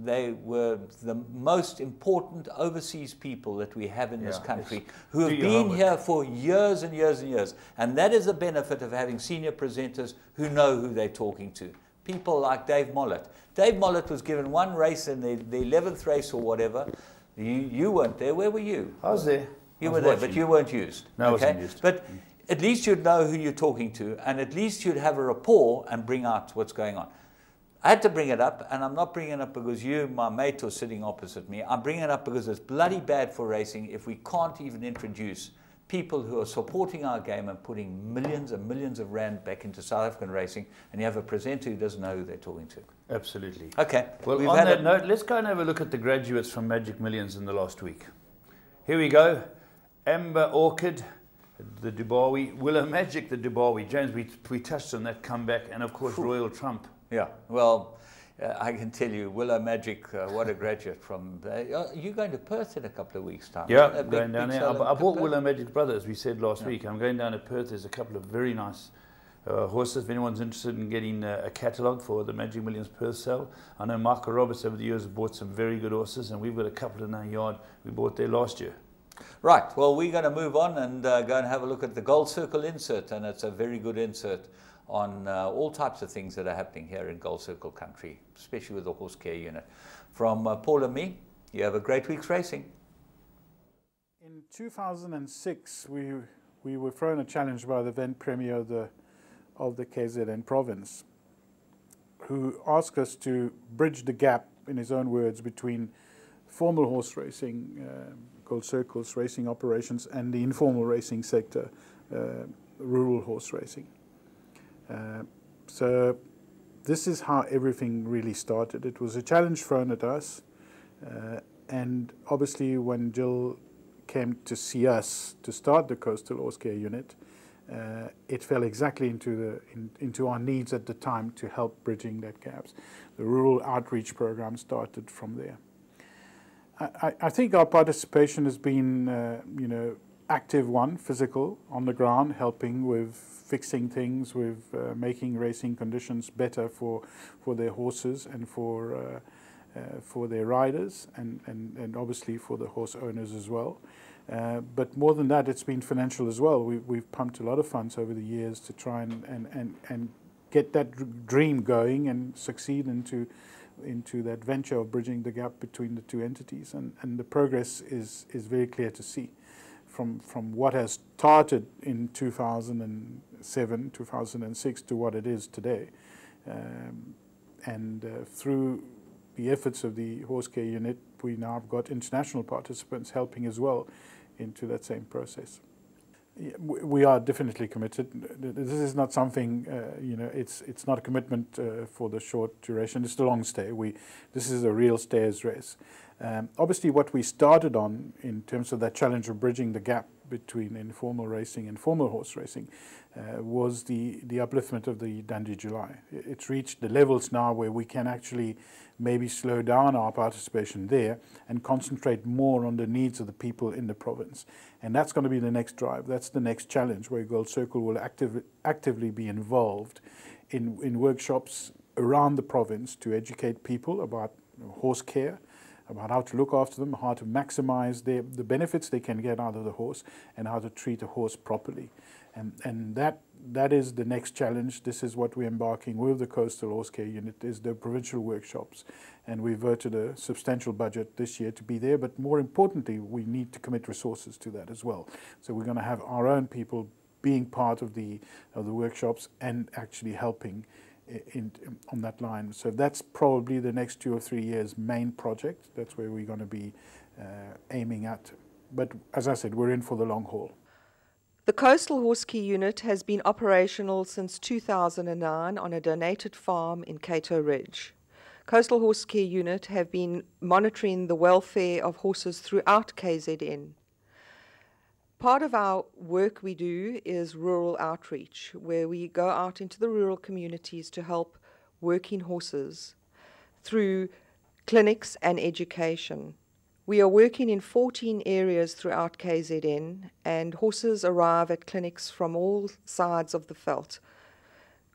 they were the most important overseas people that we have in this country who have been here for years and years and years. And that is the benefit of having senior presenters who know who they're talking to. People like Dave Mollett. Dave Mollett was given one race in the 11th race or whatever. You weren't there. Where were you? I was there. You were there, but you weren't used. No, I wasn't used. But at least you'd know who you're talking to, and at least you'd have a rapport and bring out what's going on. I had to bring it up, and I'm not bringing it up because you, my mate, are sitting opposite me. I'm bringing it up because it's bloody bad for racing if we can't even introduce people who are supporting our game and putting millions and millions of rand back into South African racing, and you have a presenter who doesn't know who they're talking to. Absolutely. Okay. Well, on that note, let's go and have a look at the graduates from Magic Millions in the last week. Here we go. Amber Orchid, the Dubawi. Willow Magic, the Dubawi. James, we touched on that comeback, and of course Royal Trump. Yeah, well, I can tell you, Willow Magic, what a graduate from... you're going to Perth in a couple of weeks' time. Yeah, going down there. I bought Willow Magic's brother, as we said last week. I'm going down to Perth. There's a couple of very nice horses. If anyone's interested in getting a catalogue for the Magic Millions Perth sale, I know Michael Roberts over the years has bought some very good horses, and we've got a couple in our yard we bought there last year. Right, well, we're going to move on and go and have a look at the Gold Circle insert, and it's a very good insert on all types of things that are happening here in Gold Circle country, especially with the horse care unit. From Paul and me, you have a great week's racing. In 2006, we were thrown a challenge by the then Premier of the KZN province, who asked us to bridge the gap, in his own words, between formal horse racing, Gold Circle's racing operations, and the informal racing sector, rural horse racing. So this is how everything really started. It was a challenge thrown at us, and obviously when Jill came to see us to start the Coastal Horse Care Unit, it fell exactly into our needs at the time to help bridging that gaps. The rural outreach program started from there. I think our participation has been, active one, physical, on the ground, helping with fixing things, with making racing conditions better for their horses and for their riders, and obviously for the horse owners as well. But more than that, it's been financial as well. We've pumped a lot of funds over the years to try and get that dream going and succeed into that venture of bridging the gap between the two entities. And the progress is very clear to see. From what has started in 2007, 2006 to what it is today. Through the efforts of the horse care unit, we now have got international participants helping as well into that same process. We are definitely committed. This is not something, it's not a commitment for the short duration. It's the long stay. This is a real stayers race. Obviously, what we started on in terms of that challenge of bridging the gap between informal racing and formal horse racing was the upliftment of the Dundee July. It's reached the levels now where we can actually maybe slow down our participation there and concentrate more on the needs of the people in the province. And that's going to be the next drive. That's the next challenge, where Gold Circle will actively be involved in workshops around the province to educate people about horse care, about how to look after them, how to maximize the benefits they can get out of the horse, and how to treat a horse properly. And that is the next challenge. This is what we're embarking with the Coastal Horse Care Unit, is the provincial workshops. And we've voted a substantial budget this year to be there, but more importantly, we need to commit resources to that as well. So we're going to have our own people being part of the workshops and actually helping on that line. So that's probably the next 2 or 3 years' main project. That's where we're going to be aiming at. But as I said, we're in for the long haul. The Coastal Horse Care Unit has been operational since 2009 on a donated farm in Cato Ridge. Coastal Horse Care Unit have been monitoring the welfare of horses throughout KZN. Part of our work we do is rural outreach, where we go out into the rural communities to help working horses through clinics and education. We are working in 14 areas throughout KZN, and horses arrive at clinics from all sides of the veld.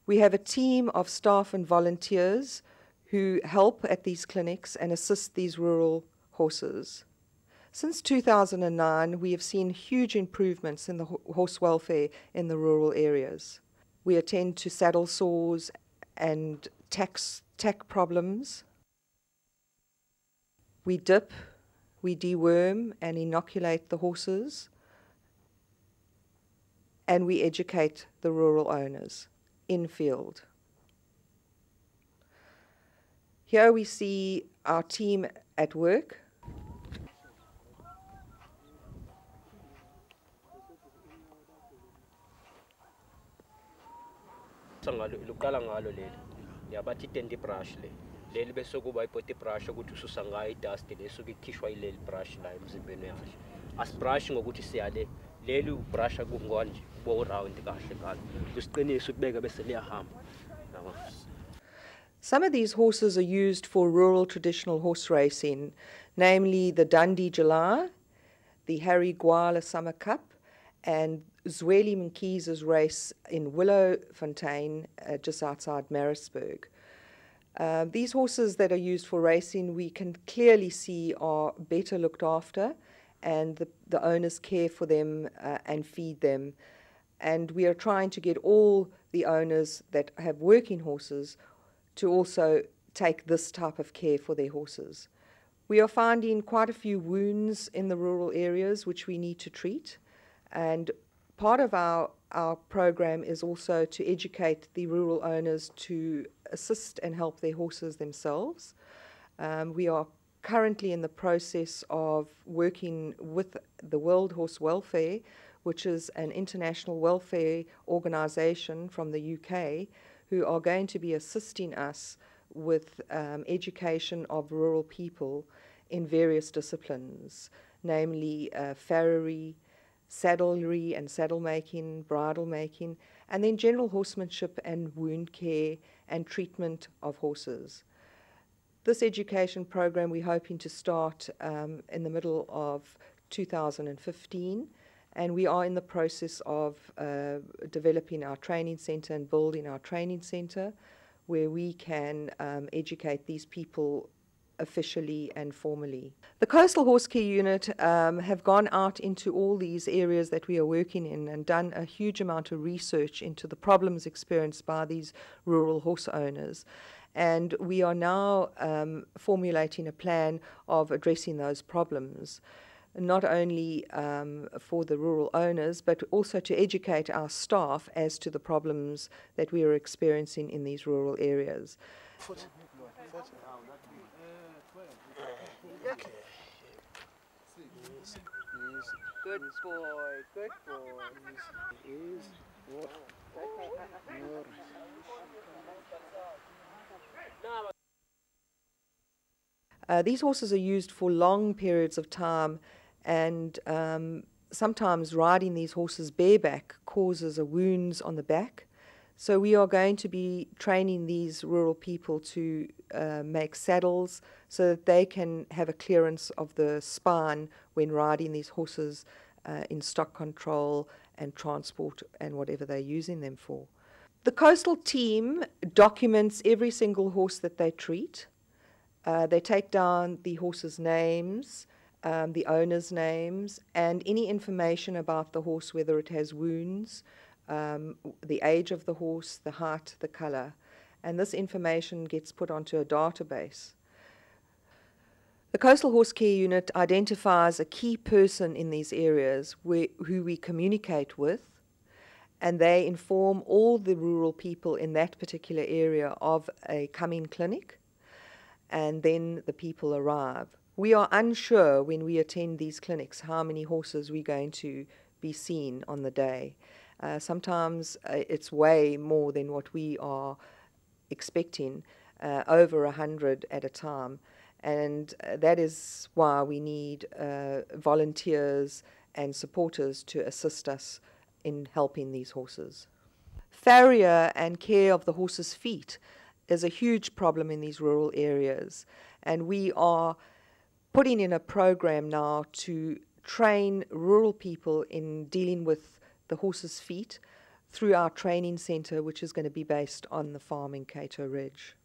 We have a team of staff and volunteers who help at these clinics and assist these rural horses. Since 2009, we have seen huge improvements in the horse welfare in the rural areas. We attend to saddle sores and tack problems. We dip, we deworm and inoculate the horses, and we educate the rural owners in field. Here we see our team at work. Luqala ngalo leli yabathi tende brush le leli bese kuba ipoti brush ukuthi ususa ngayo idust lesuke ikhishwa ileli brush la emzimbeni yakhe asibrush ngokuthi siyale leli ubrush kungona nje bo round kahle ngalo usiqinisa ukubeka bese liyahamba. Some of these horses are used for rural traditional horse racing, namely the Dundee July, the Harry Gwala Summer Cup, and Zweli Mkhize's race in Willowfontein, just outside Maritzburg. These horses that are used for racing, we can clearly see are better looked after, and the owners care for them and feed them. And we are trying to get all the owners that have working horses to also take this type of care for their horses. We are finding quite a few wounds in the rural areas which we need to treat, and part of our program is also to educate the rural owners to assist and help their horses themselves. We are currently in the process of working with the World Horse Welfare, which is an international welfare organization from the UK, who are going to be assisting us with education of rural people in various disciplines, namely farriery, saddlery and saddle making, bridle making, and then general horsemanship and wound care and treatment of horses. This education program we're hoping to start in the middle of 2015, and we are in the process of developing our training centre and building our training centre where we can educate these people officially and formally. The Coastal Horse Care Unit have gone out into all these areas that we are working in and done a huge amount of research into the problems experienced by these rural horse owners. And we are now formulating a plan of addressing those problems, not only for the rural owners, but also to educate our staff as to the problems that we are experiencing in these rural areas. Good boy, good boy. These horses are used for long periods of time, and sometimes riding these horses bareback causes wounds on the back. So we are going to be training these rural people to make saddles so that they can have a clearance of the spine when riding these horses in stock control and transport and whatever they're using them for. The coastal team documents every single horse that they treat. They take down the horses' names, the owners' names, and any information about the horse, whether it has wounds, the age of the horse, the height, the colour, and this information gets put onto a database. The Coastal Horse Care Unit identifies a key person in these areas who we communicate with, and they inform all the rural people in that particular area of a coming clinic, and then the people arrive. We are unsure when we attend these clinics how many horses we're going to be seen on the day. Sometimes it's way more than what we are expecting, over 100 at a time. And that is why we need volunteers and supporters to assist us in helping these horses. Farrier and care of the horses' feet is a huge problem in these rural areas, and we are putting in a program now to train rural people in dealing with the horses' feet through our training centre, which is going to be based on the farm in Cato Ridge.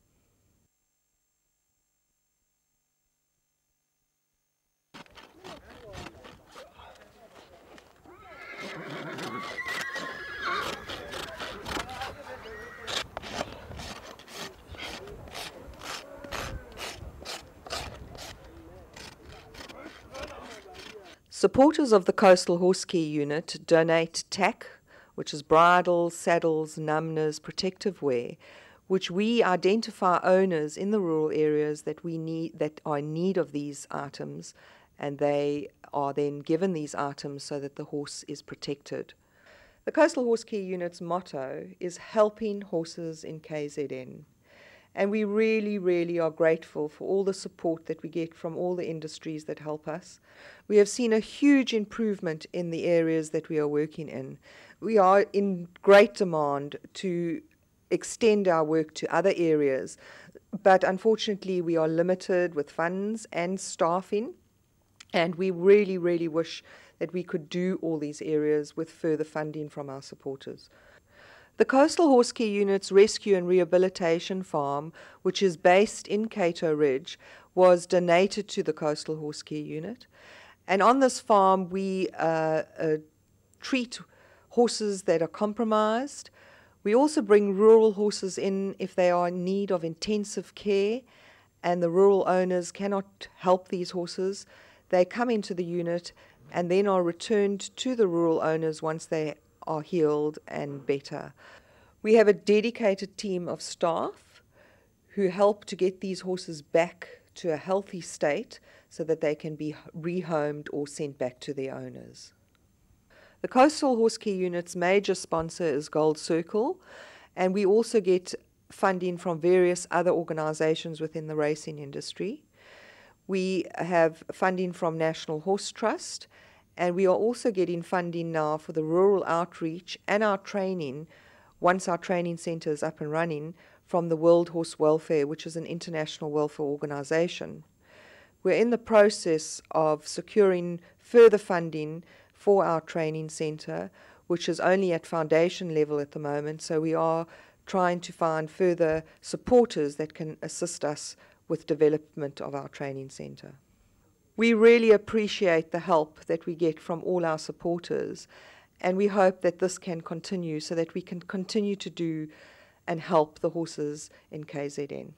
Supporters of the Coastal Horse Care Unit donate tack, which is bridles, saddles, numbness, protective wear, which we identify owners in the rural areas that are in need of these items, and they are then given these items so that the horse is protected. The Coastal Horse Care Unit's motto is helping horses in KZN. And we really, really are grateful for all the support that we get from all the industries that help us. We have seen a huge improvement in the areas that we are working in. We are in great demand to extend our work to other areas, but unfortunately we are limited with funds and staffing, and we really, really wish that we could do all these areas with further funding from our supporters. The Coastal Horse Care Unit's Rescue and Rehabilitation Farm, which is based in Cato Ridge, was donated to the Coastal Horse Care Unit. And on this farm, we treat horses that are compromised. We also bring rural horses in if they are in need of intensive care and the rural owners cannot help these horses. They come into the unit and then are returned to the rural owners once they are healed and better. We have a dedicated team of staff who help to get these horses back to a healthy state so that they can be rehomed or sent back to their owners. The Coastal Horse Care Unit's major sponsor is Gold Circle, and we also get funding from various other organisations within the racing industry. We have funding from National Horse Trust, and we are also getting funding now for the rural outreach and our training, once our training centre is up and running, from the World Horse Welfare, which is an international welfare organisation. We're in the process of securing further funding for our training centre, which is only at foundation level at the moment, so we are trying to find further supporters that can assist us with development of our training centre. We really appreciate the help that we get from all our supporters, and we hope that this can continue so that we can continue to do and help the horses in KZN.